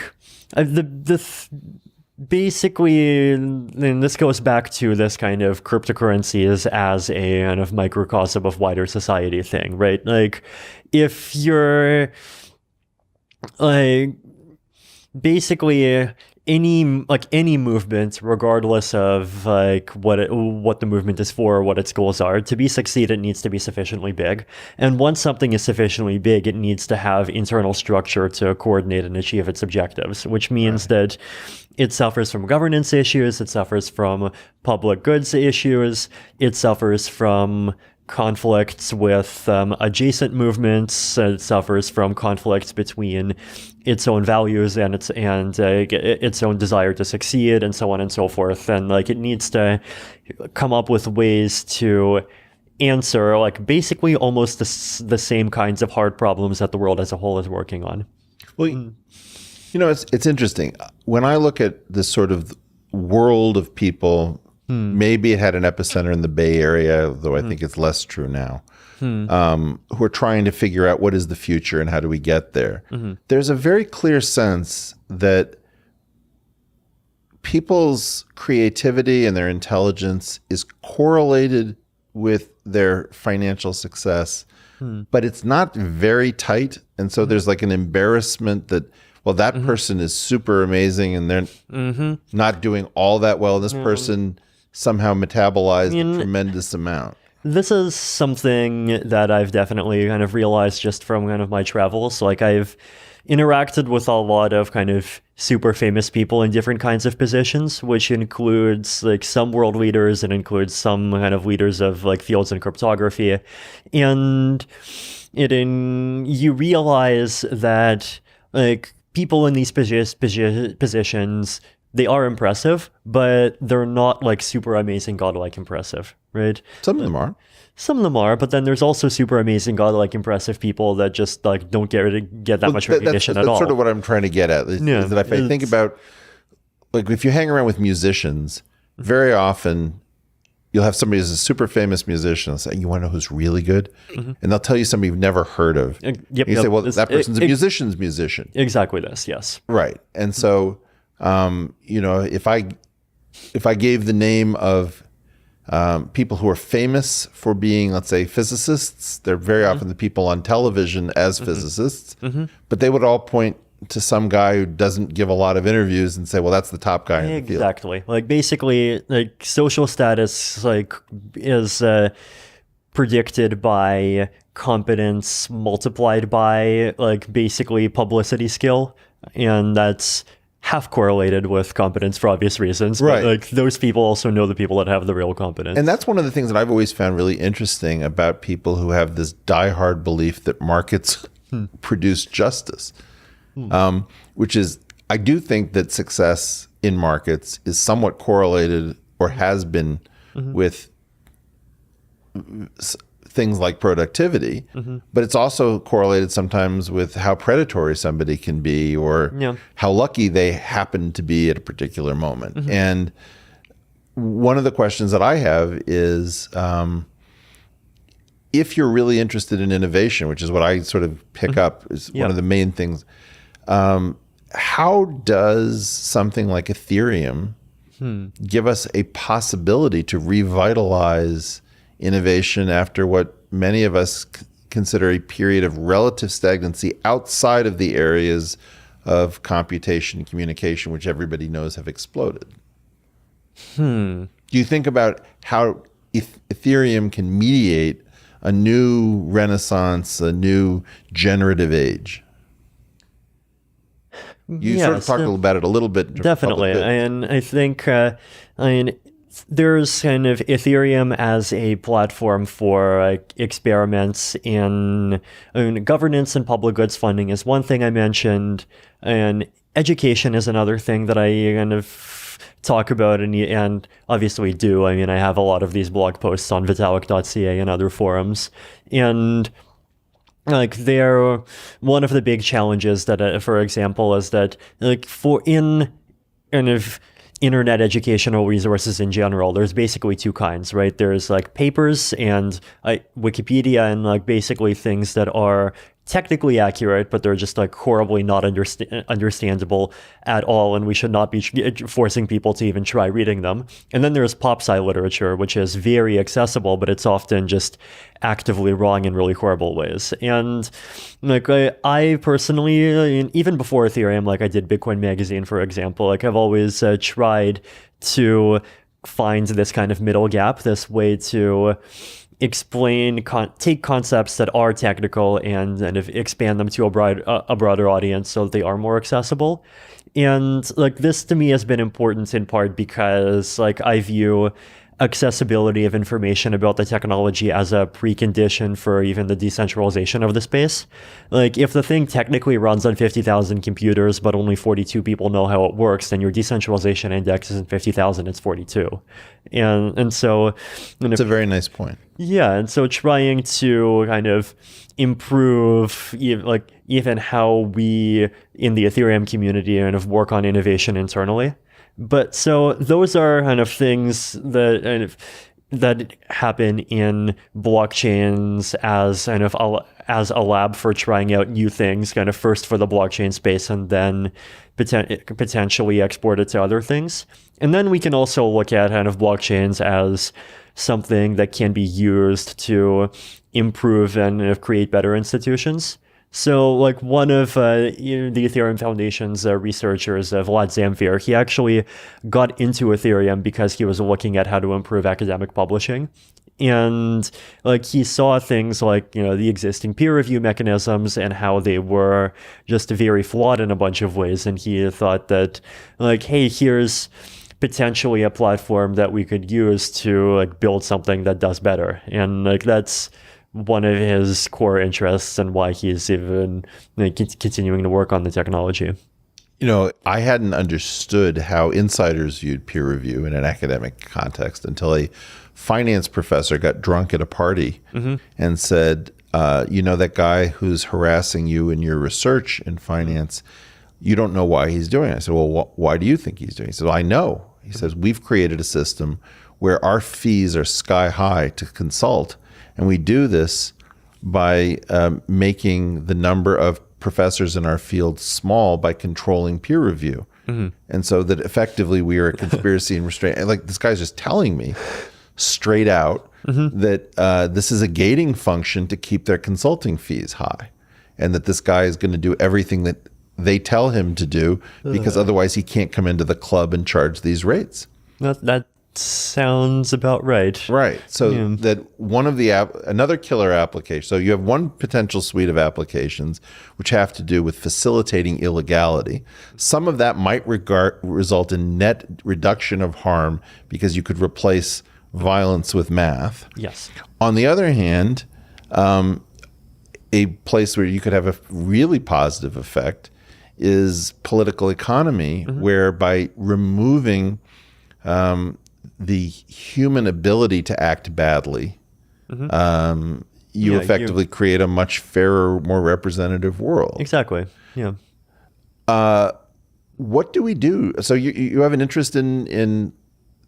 S2: basically, and this goes back to this kind of cryptocurrencies as a kind of microcosm of wider society thing, right? Like, if you're like basically any movement, regardless of like what the movement is for or what its goals are, to be succeed, it needs to be sufficiently big. And once something is sufficiently big, it needs to have internal structure to coordinate and achieve its objectives, which means that it suffers from governance issues, it suffers from public goods issues, it suffers from conflicts with adjacent movements, it suffers from conflicts between its own values and its own desire to succeed, and so on and so forth. And like it needs to come up with ways to answer like basically almost the same kinds of hard problems that the world as a whole is working on.
S1: Well, you know, it's interesting. When I look at this sort of world of people, maybe it had an epicenter in the Bay Area, though I think it's less true now, who are trying to figure out what is the future and how do we get there. There's a very clear sense that people's creativity and their intelligence is correlated with their financial success, but it's not very tight. And so there's like an embarrassment that, well, that person is super amazing and they're not doing all that well. This person somehow metabolized a tremendous amount.
S2: This is something that I've definitely kind of realized just from kind of my travels. Like I've interacted with a lot of kind of super famous people in different kinds of positions, which includes like some world leaders and includes some kind of leaders of like fields in cryptography. And you realize that like people in these positions, they are impressive, but they're not like super amazing, godlike impressive, right?
S1: Some of them are.
S2: Some of them are, but then there's also super amazing, godlike impressive people that just like don't get that much recognition at all.
S1: That's sort of what I'm trying to get at. Is that if I think about, like, if you hang around with musicians, very often you'll have somebody who's a super famous musician and say, you want to know who's really good? And they'll tell you somebody you've never heard of. You say, well, that person's a musician's musician.
S2: Exactly this, yes.
S1: Right. And so, you know, if I gave the name of people who are famous for being, let's say, physicists, they're very often the people on television as physicists, but they would all point to some guy who doesn't give a lot of interviews and say, well, that's the top guy in the field.
S2: Exactly. Like basically, like social status like is predicted by competence multiplied by like basically publicity skill, and that's half correlated with competence for obvious reasons.
S1: Right.
S2: But like those people also know the people that have the real competence.
S1: And that's one of the things that I've always found really interesting about people who have this diehard belief that markets produce justice, which is, I do think that success in markets is somewhat correlated or has been with things like productivity, but it's also correlated sometimes with how predatory somebody can be or how lucky they happen to be at a particular moment. And one of the questions that I have is, if you're really interested in innovation, which is what I sort of pick up is one of the main things, how does something like Ethereum give us a possibility to revitalize innovation after what many of us consider a period of relative stagnancy outside of the areas of computation and communication, which everybody knows have exploded? Do you think about how Ethereum can mediate a new renaissance, a new generative age? You sort of talked about it a little bit.
S2: Definitely. And I think, there's kind of Ethereum as a platform for experiments in governance and public goods funding is one thing I mentioned, and education is another thing that I kind of talk about and obviously do. I mean, I have a lot of these blog posts on vitalik.ca and other forums, and they're one of the big challenges that, for example, is that for in kind of internet educational resources in general, there's basically two kinds, right? There's papers and Wikipedia and basically things that are technically accurate, but they're just horribly not understandable at all, and we should not be forcing people to even try reading them. And then there's pop sci literature, which is very accessible, but it's often just actively wrong in really horrible ways. And I personally, even before Ethereum, I did Bitcoin Magazine, for example, I've always tried to find this kind of middle gap, this way to explain, take concepts that are technical and expand them to a broader audience so that they are more accessible. And this to me has been important in part because I view accessibility of information about the technology as a precondition for even the decentralization of the space. If the thing technically runs on 50,000 computers, but only 42 people know how it works, then your decentralization index isn't 50,000, it's 42. And so...
S1: That's a very nice point.
S2: Yeah, and so trying to kind of improve even how we in the Ethereum community kind of work on innovation internally. But so those are kind of things that happen in blockchains as a lab for trying out new things, kind of first for the blockchain space and then potentially export it to other things. And then we can also look at kind of blockchains as something that can be used to improve and create better institutions. So one of the Ethereum Foundation's researchers, Vlad Zamfir, he actually got into Ethereum because he was looking at how to improve academic publishing. And he saw things the existing peer review mechanisms and how they were just very flawed in a bunch of ways. And he thought that hey, here's potentially a platform that we could use to build something that does better. And that's one of his core interests and why he's even continuing to work on the technology.
S1: I hadn't understood how insiders viewed peer review in an academic context until a finance professor got drunk at a party and said, that guy who's harassing you in your research in finance, you don't know why he's doing it. I said, well, why do you think he's doing it? He said, well, I know. He says, we've created a system where our fees are sky high to consult. And we do this by making the number of professors in our field small by controlling peer review. And so that effectively we are a conspiracy and restraint. And this guy's just telling me straight out that this is a gating function to keep their consulting fees high. And that this guy is going to do everything that they tell him to do because otherwise he can't come into the club and charge these rates.
S2: That sounds about right.
S1: Right. So that one of the another killer application. So you have one potential suite of applications which have to do with facilitating illegality. Some of that might result in net reduction of harm because you could replace violence with math.
S2: Yes.
S1: On the other hand, a place where you could have a really positive effect is political economy, where by removing the human ability to act badly, you effectively create a much fairer, more representative world.
S2: Exactly. Yeah.
S1: What do we do? So you have an interest in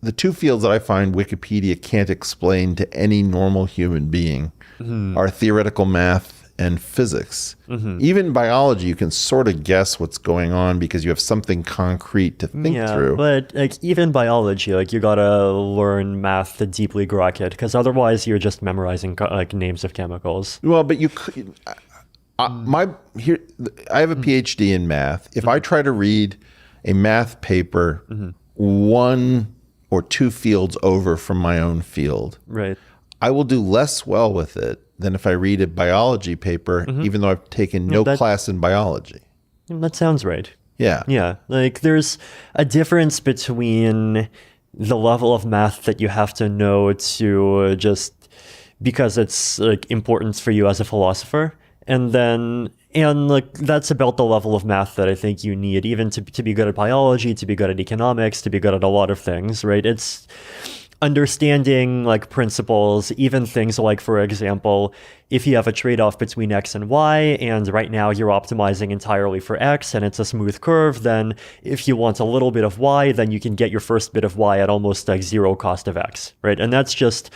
S1: the two fields that I find Wikipedia can't explain to any normal human being are theoretical math and physics. Even biology, you can sort of guess what's going on because you have something concrete to think through.
S2: But even biology, you gotta learn math to deeply grok it, because otherwise you're just memorizing names of chemicals.
S1: Well, but you could. I have a PhD in math. If I try to read a math paper one or two fields over from my own field,
S2: right,
S1: I will do less well with it than if I read a biology paper, even though I've taken no class in biology.
S2: That sounds right.
S1: Yeah.
S2: Yeah, like there's a difference between the level of math that you have to know to just because it's like important for you as a philosopher, and like that's about the level of math that I think you need even to be good at biology, to be good at economics, to be good at a lot of things, right? It's understanding like principles, even things like, for example, if you have a trade-off between X and Y, and right now you're optimizing entirely for X and it's a smooth curve, then if you want a little bit of Y, then you can get your first bit of Y at almost like zero cost of X, right? And that's just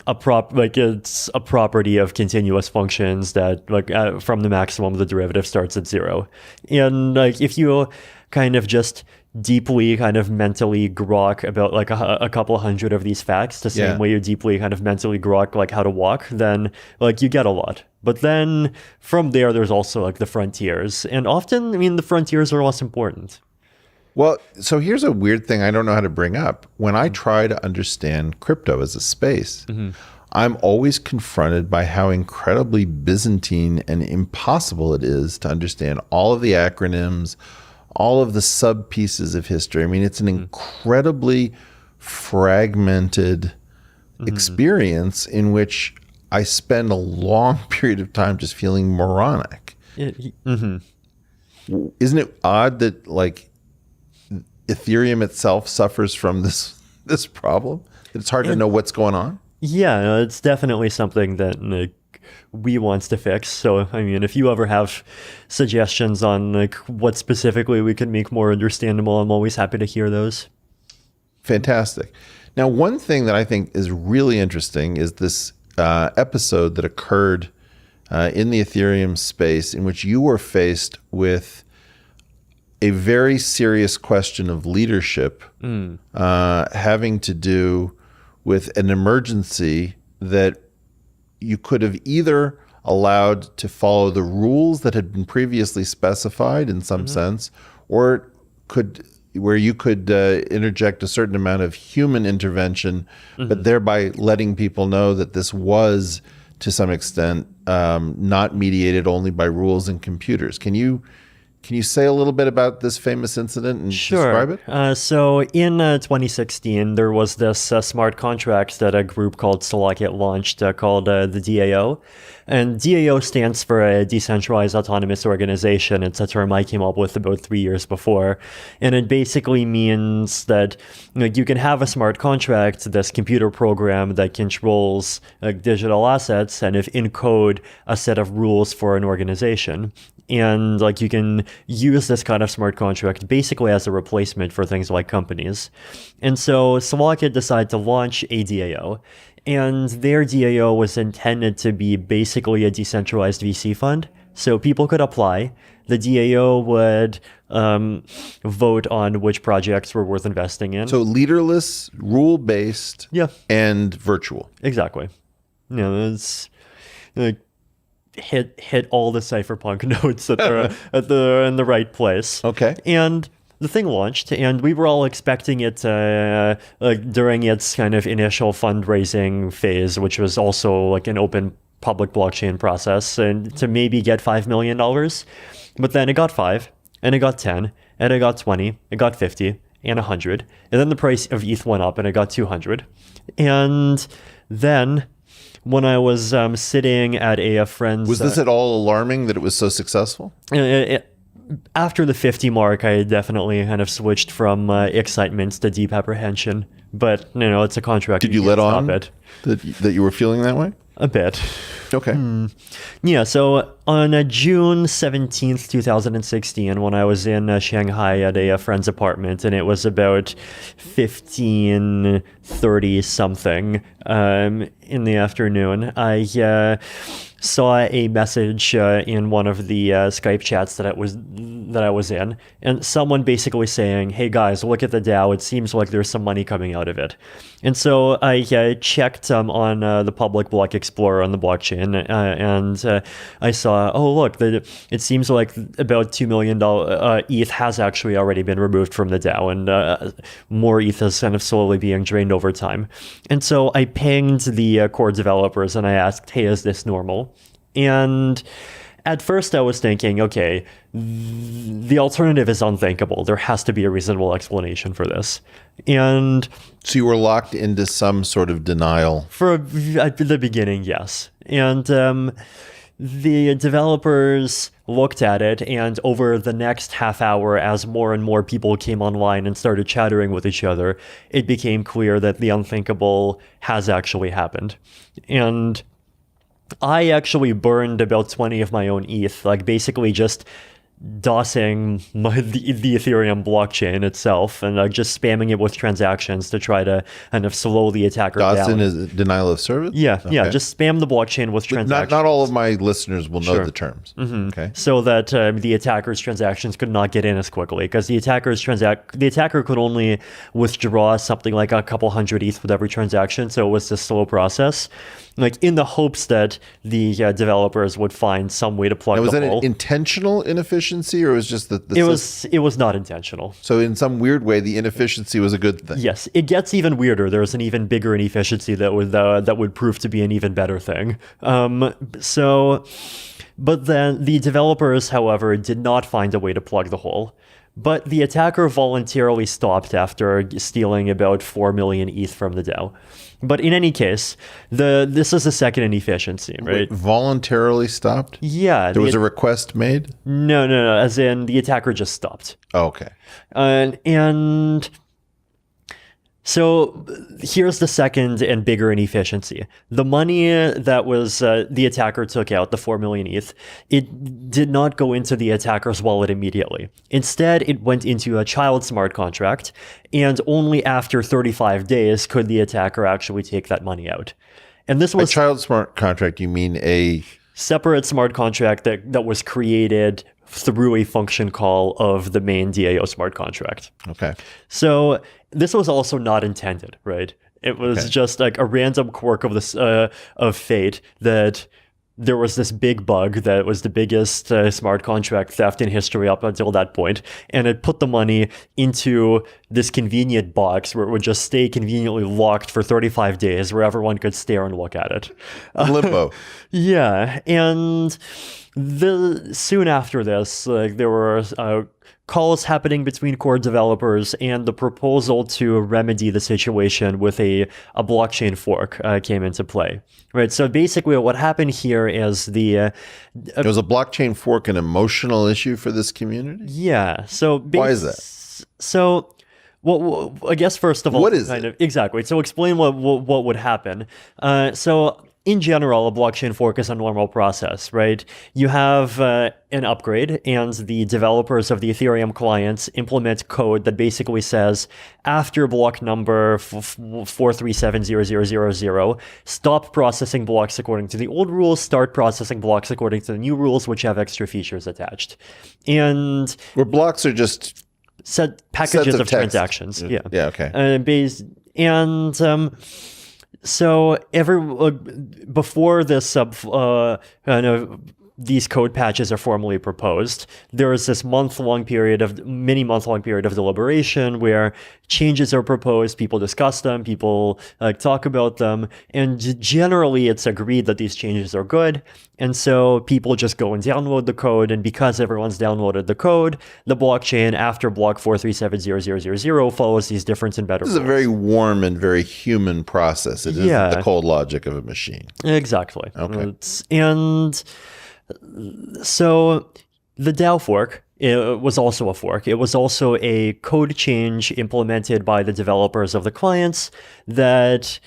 S2: it's a property of continuous functions that like from the maximum, the derivative starts at zero. And like if you kind of just deeply kind of mentally grok about like a couple hundred of these facts the same way you deeply kind of mentally grok like how to walk, then like you get a lot. But then from there's also like the frontiers, and often, I mean, the frontiers are less important.
S1: Well, so here's a weird thing I don't know how to bring up. When I try to understand crypto as a space, I'm always confronted by how incredibly Byzantine and impossible it is to understand all of the acronyms, all of the sub pieces of history. I mean, it's an incredibly fragmented experience in which I spend a long period of time just feeling moronic. Isn't it odd that like Ethereum itself suffers from this problem? It's hard to know what's going on.
S2: Yeah, no, it's definitely something that we wants to fix. So, I mean, if you ever have suggestions on like what specifically we can make more understandable, I'm always happy to hear those.
S1: Fantastic. Now, one thing that I think is really interesting is this episode that occurred in the Ethereum space in which you were faced with a very serious question of leadership having to do with an emergency that you could have either allowed to follow the rules that had been previously specified in some sense, or where you could interject a certain amount of human intervention, but thereby letting people know that this was, to some extent, not mediated only by rules and computers. Can you say a little bit about this famous incident and describe it?
S2: So in 2016, there was this smart contract that a group called Slovakia launched called the DAO. And DAO stands for a decentralized autonomous organization. It's a term I came up with about 3 years before. And it basically means that you can have a smart contract, this computer program that controls digital assets and if encode a set of rules for an organization. And like you can use this kind of smart contract basically as a replacement for things like companies. And so Slovakia decided to launch a DAO. And their DAO was intended to be basically a decentralized VC fund. So people could apply. The DAO would vote on which projects were worth investing in.
S1: So leaderless, rule-based, and virtual.
S2: Exactly. It's like hit all the cypherpunk notes that are in the right place.
S1: Okay.
S2: And the thing launched, and we were all expecting it during its kind of initial fundraising phase, which was also like an open public blockchain process, and to maybe get $5 million. But then it got 5, and it got 10, and it got 20, it got 50, and 100. And then the price of ETH went up, and it got 200. And then when I was sitting at a friend's...
S1: Was this at all alarming that it was so successful?
S2: After the 50 mark, I definitely kind of switched from excitement to deep apprehension. But, it's a contract.
S1: Did you let on that you were feeling that way?
S2: A bit.
S1: Okay.
S2: Yeah, so on June 17th, 2016, when I was in Shanghai at a friend's apartment, and it was about 15:30 something in the afternoon, I saw a message in one of the Skype chats that I was in, and someone basically saying, "Hey guys, look at the DAO. It seems like there's some money coming out of it." And so I checked on the public block explorer on the blockchain, and I saw, oh look, it seems like about $2 million ETH has actually already been removed from the DAO, and more ETH is kind of slowly being drained over time. And so I pinged the core developers and I asked, "Hey, is this normal?" And at first I was thinking, okay, the alternative is unthinkable. There has to be a reasonable explanation for this. And
S1: So you were locked into some sort of denial.
S2: at the beginning, yes. And the developers looked at it, and over the next half hour, as more and more people came online and started chattering with each other, it became clear that the unthinkable has actually happened. And I actually burned about 20 of my own ETH, like basically just DOSing the Ethereum blockchain itself and just spamming it with transactions to try to kind of slow the attacker down.
S1: Dawson is denial of service?
S2: Yeah, just spam the blockchain with transactions.
S1: Not all of my listeners will know the terms. Okay.
S2: So that the attacker's transactions could not get in as quickly, because the attacker could only withdraw something like a couple hundred ETH with every transaction, so it was a slow process. Like in the hopes that the developers would find some way to plug
S1: Now, was
S2: the
S1: that
S2: hole.
S1: an intentional inefficiency, or was just the
S2: It was not intentional.
S1: So in some weird way, the inefficiency was a good thing.
S2: Yes, it gets even weirder. There's an even bigger inefficiency that would prove to be an even better thing. But then the developers, however, did not find a way to plug the hole. But the attacker voluntarily stopped after stealing about 4 million ETH from the DAO. But in any case, this is a second inefficiency, right?
S1: Wait, voluntarily stopped?
S2: Yeah.
S1: There was a request made?
S2: No. As in, the attacker just stopped.
S1: Oh, okay.
S2: And so here's the second and bigger inefficiency. The money that was the attacker took out, the 4 million ETH, it did not go into the attacker's wallet immediately. Instead, it went into a child smart contract, and only after 35 days could the attacker actually take that money out. And this was
S1: a child smart contract. You mean a
S2: separate smart contract that was created through a function call of the main DAO smart contract.
S1: Okay.
S2: So this was also not intended, right? It was just like a random quirk of this of fate that there was this big bug that was the biggest smart contract theft in history up until that point, and it put the money into this convenient box where it would just stay conveniently locked for 35 days, where everyone could stare and look at it.
S1: Limbo.
S2: Yeah, and soon after this, there were calls happening between core developers, and the proposal to remedy the situation with a blockchain fork came into play. Right. So basically, what happened here is
S1: was a blockchain fork an emotional issue for this community?
S2: Yeah. So
S1: why is that?
S2: So. Well, I guess first of all,
S1: what is it?
S2: Exactly. So explain what would happen. So in general, a blockchain fork is a normal process, right? You have an upgrade, and the developers of the Ethereum clients implement code that basically says, after block number 4370000, stop processing blocks according to the old rules, start processing blocks according to the new rules, which have extra features attached. And
S1: where blocks are just
S2: packages of transactions. Yeah.
S1: Yeah. Okay.
S2: So before this these code patches are formally proposed, there is this mini month-long period of deliberation where changes are proposed, people discuss them, people talk about them, and generally it's agreed that these changes are good, and so people just go and download the code, and because everyone's downloaded the code, the blockchain after block 4370000 follows these different and better rules.
S1: This is a very warm and very human process. It isn't the cold logic of a machine.
S2: Exactly.
S1: Okay.
S2: And so the DAO fork, it was also a fork. It was also a code change implemented by the developers of the clients that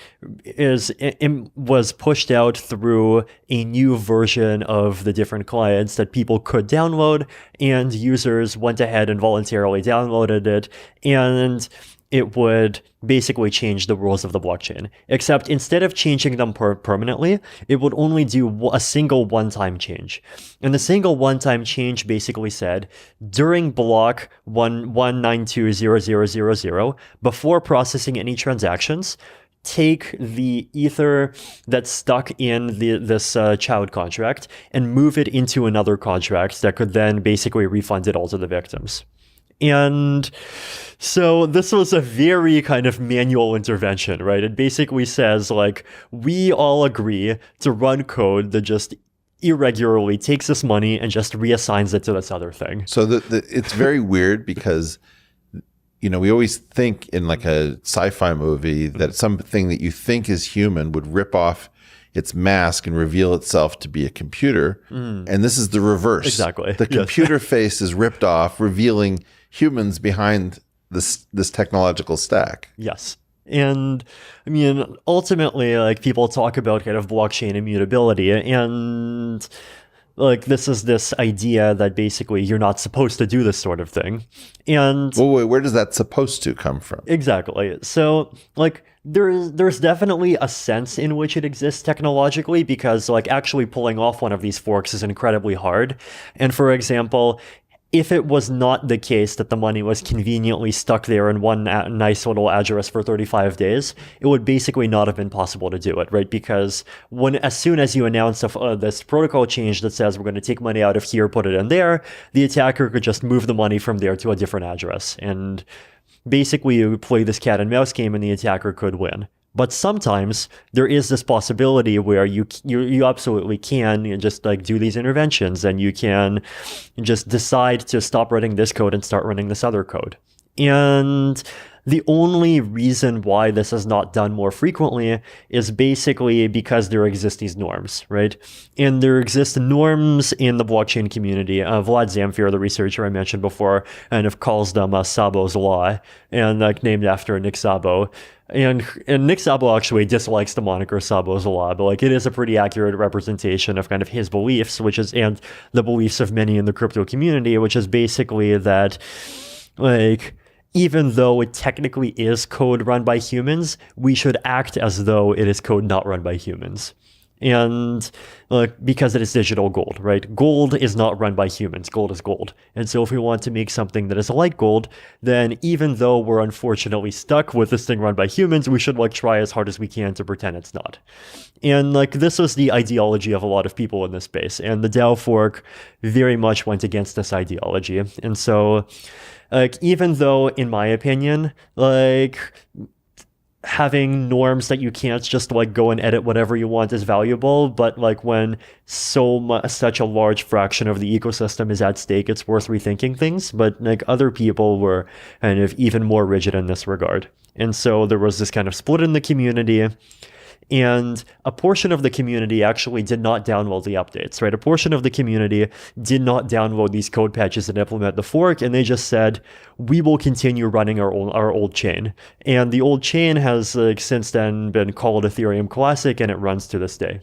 S2: was pushed out through a new version of the different clients that people could download, and users went ahead and voluntarily downloaded it, and it would basically change the rules of the blockchain. Except instead of changing them permanently, it would only do a single one-time change. And the single one-time change basically said, during block 1920000, before processing any transactions, take the ether that's stuck in this child contract and move it into another contract that could then basically refund it all to the victims. And so this was a very kind of manual intervention, right? It basically says, like, we all agree to run code that just irregularly takes this money and just reassigns it to this other thing.
S1: So it's very weird because, we always think in like a sci-fi movie that something that you think is human would rip off its mask and reveal itself to be a computer. And this is the reverse.
S2: Exactly.
S1: The computer face is ripped off, revealing humans behind this technological stack.
S2: Yes. And I mean, ultimately, like, people talk about kind of blockchain immutability, and like, this is this idea that basically you're not supposed to do this sort of thing. And
S1: wait, where does that supposed to come from?
S2: Exactly. So like, there's definitely a sense in which it exists technologically, because like actually pulling off one of these forks is incredibly hard. And for example, if it was not the case that the money was conveniently stuck there in one nice little address for 35 days, it would basically not have been possible to do it, right? Because as soon as you announce this protocol change that says we're going to take money out of here, put it in there, the attacker could just move the money from there to a different address. And basically you play this cat and mouse game and the attacker could win. But sometimes there is this possibility where you absolutely can just like do these interventions, and you can just decide to stop running this code and start running this other code. And the only reason why this is not done more frequently is basically because there exist these norms, right? And there exist norms in the blockchain community. Vlad Zamfir, the researcher I mentioned before, kind of calls them Szabo's law, and like named after Nick Szabo. And Nick Szabo actually dislikes the moniker Szabo's law, but like, it is a pretty accurate representation of kind of his beliefs, and the beliefs of many in the crypto community, which is basically that, like, even though it technically is code run by humans, we should act as though it is code not run by humans. And because it is digital gold, right? Gold is not run by humans. Gold is gold. And so if we want to make something that is like gold, then even though we're unfortunately stuck with this thing run by humans, we should like try as hard as we can to pretend it's not. And like, this was the ideology of a lot of people in this space. And the DAO fork very much went against this ideology. And so like, even though, in my opinion, like, having norms that you can't just like go and edit whatever you want is valuable, but like, when such a large fraction of the ecosystem is at stake, it's worth rethinking things. But like, other people were kind of even more rigid in this regard. And so there was this kind of split in the community. And a portion of the community actually did not download the updates, right? A portion of the community did not download these code patches and implement the fork, and they just said, we will continue running our old chain. And the old chain has since then been called Ethereum Classic, and it runs to this day.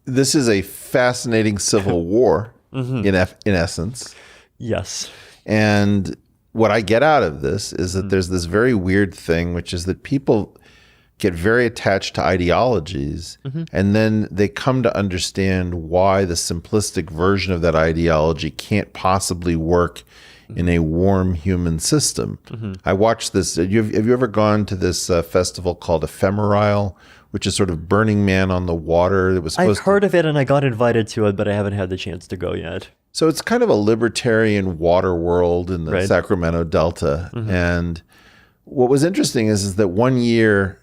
S1: This is a fascinating civil war in essence.
S2: Yes.
S1: And what I get out of this is that there's this very weird thing, which is that people get very attached to ideologies, and then they come to understand why the simplistic version of that ideology can't possibly work in a warm human system. I watched this. Have you ever gone to this festival called Ephemeral, which is sort of Burning Man on the water? That was
S2: I've heard of it, and I got invited to it, but I haven't had the chance to go yet.
S1: So it's kind of a libertarian water world in the Sacramento Delta. And what was interesting is that one year,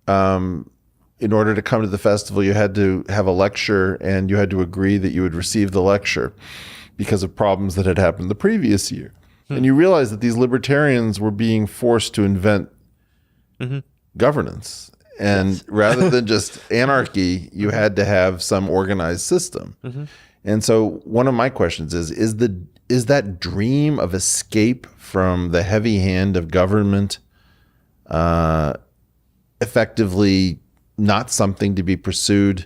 S1: in order to come to the festival, you had to have a lecture, and you had to agree that you would receive the lecture because of problems that had happened the previous year. And you realize that these libertarians were being forced to invent governance. And rather than just anarchy, you had to have some organized system. And so one of my questions is that dream of escape from the heavy hand of government effectively not something to be pursued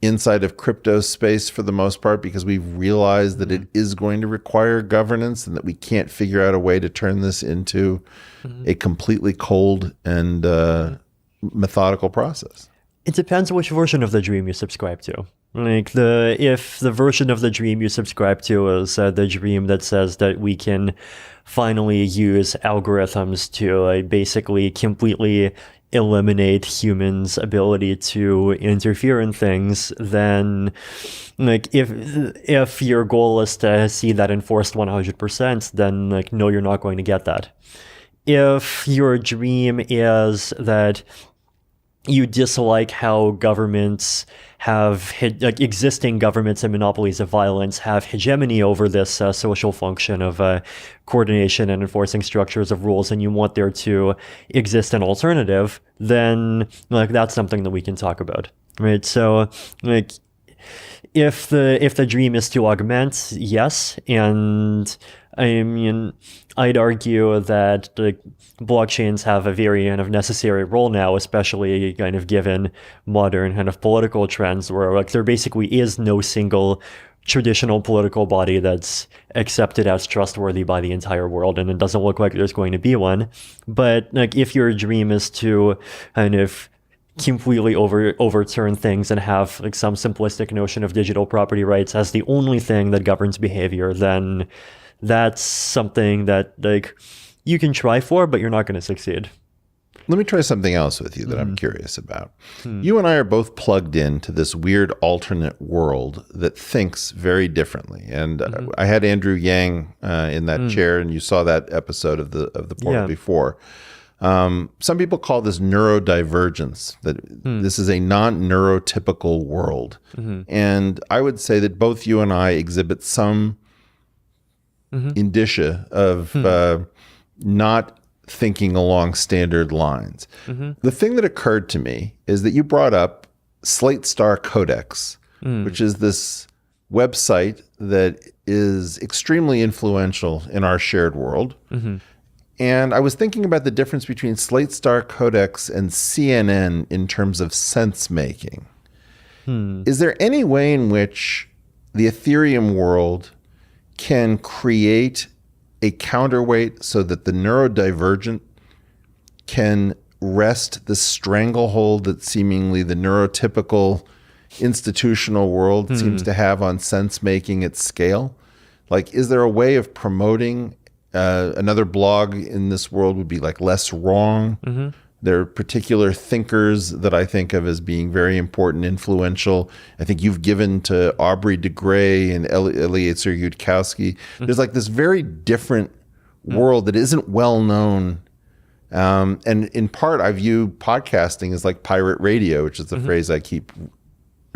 S1: inside of crypto space for the most part, because we've realized that it is going to require governance, and that we can't figure out a way to turn this into a completely cold and methodical process?
S2: It depends which version of the dream you subscribe to. Like, if the version of the dream you subscribe to is the dream that says that we can finally use algorithms to basically completely eliminate humans' ability to interfere in things, then like, if your goal is to see that enforced 100%, then like, no, you're not going to get that. If your dream is that you dislike how governments have like existing governments and monopolies of violence have hegemony over this social function of coordination and enforcing structures of rules, and you want there to exist an alternative, then like that's something that we can talk about, right? So like if the dream is to augment, yes, and I mean, I'd argue that the blockchains have a very kind of necessary role now, especially kind of given modern kind of political trends where like there basically is no single traditional political body that's accepted as trustworthy by the entire world, and it doesn't look like there's going to be one. But like if your dream is to kind of completely overturn things and have like some simplistic notion of digital property rights as the only thing that governs behavior, then that's something that like you can try for, but you're not going to succeed.
S1: Let me try something else with you that I'm curious about. You and I are both plugged into this weird alternate world that thinks very differently. And I had Andrew Yang in that chair, and you saw that episode of the portal before. Some people call this neurodivergence, that this is a non-neurotypical world. And I would say that both you and I exhibit some indicia of not thinking along standard lines. The thing that occurred to me is that you brought up Slate Star Codex, which is this website that is extremely influential in our shared world. And I was thinking about the difference between Slate Star Codex and CNN in terms of sense making. Is there any way in which the Ethereum world can create a counterweight so that the neurodivergent can wrest the stranglehold that seemingly the neurotypical institutional world seems to have on sense making at scale? Like, is there a way of promoting another blog in this world would be like Less Wrong? There are particular thinkers that I think of as being very important, influential. I think you've given to Aubrey de Grey and Eliezer Yudkowsky. There's like this very different world that isn't well known. And in part, I view podcasting as like pirate radio, which is the phrase I keep,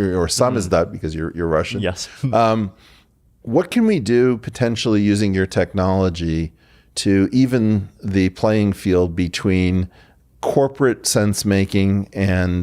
S1: or samizdat because you're Russian.
S2: Yes.
S1: What can we do potentially using your technology to even the playing field between corporate sense making and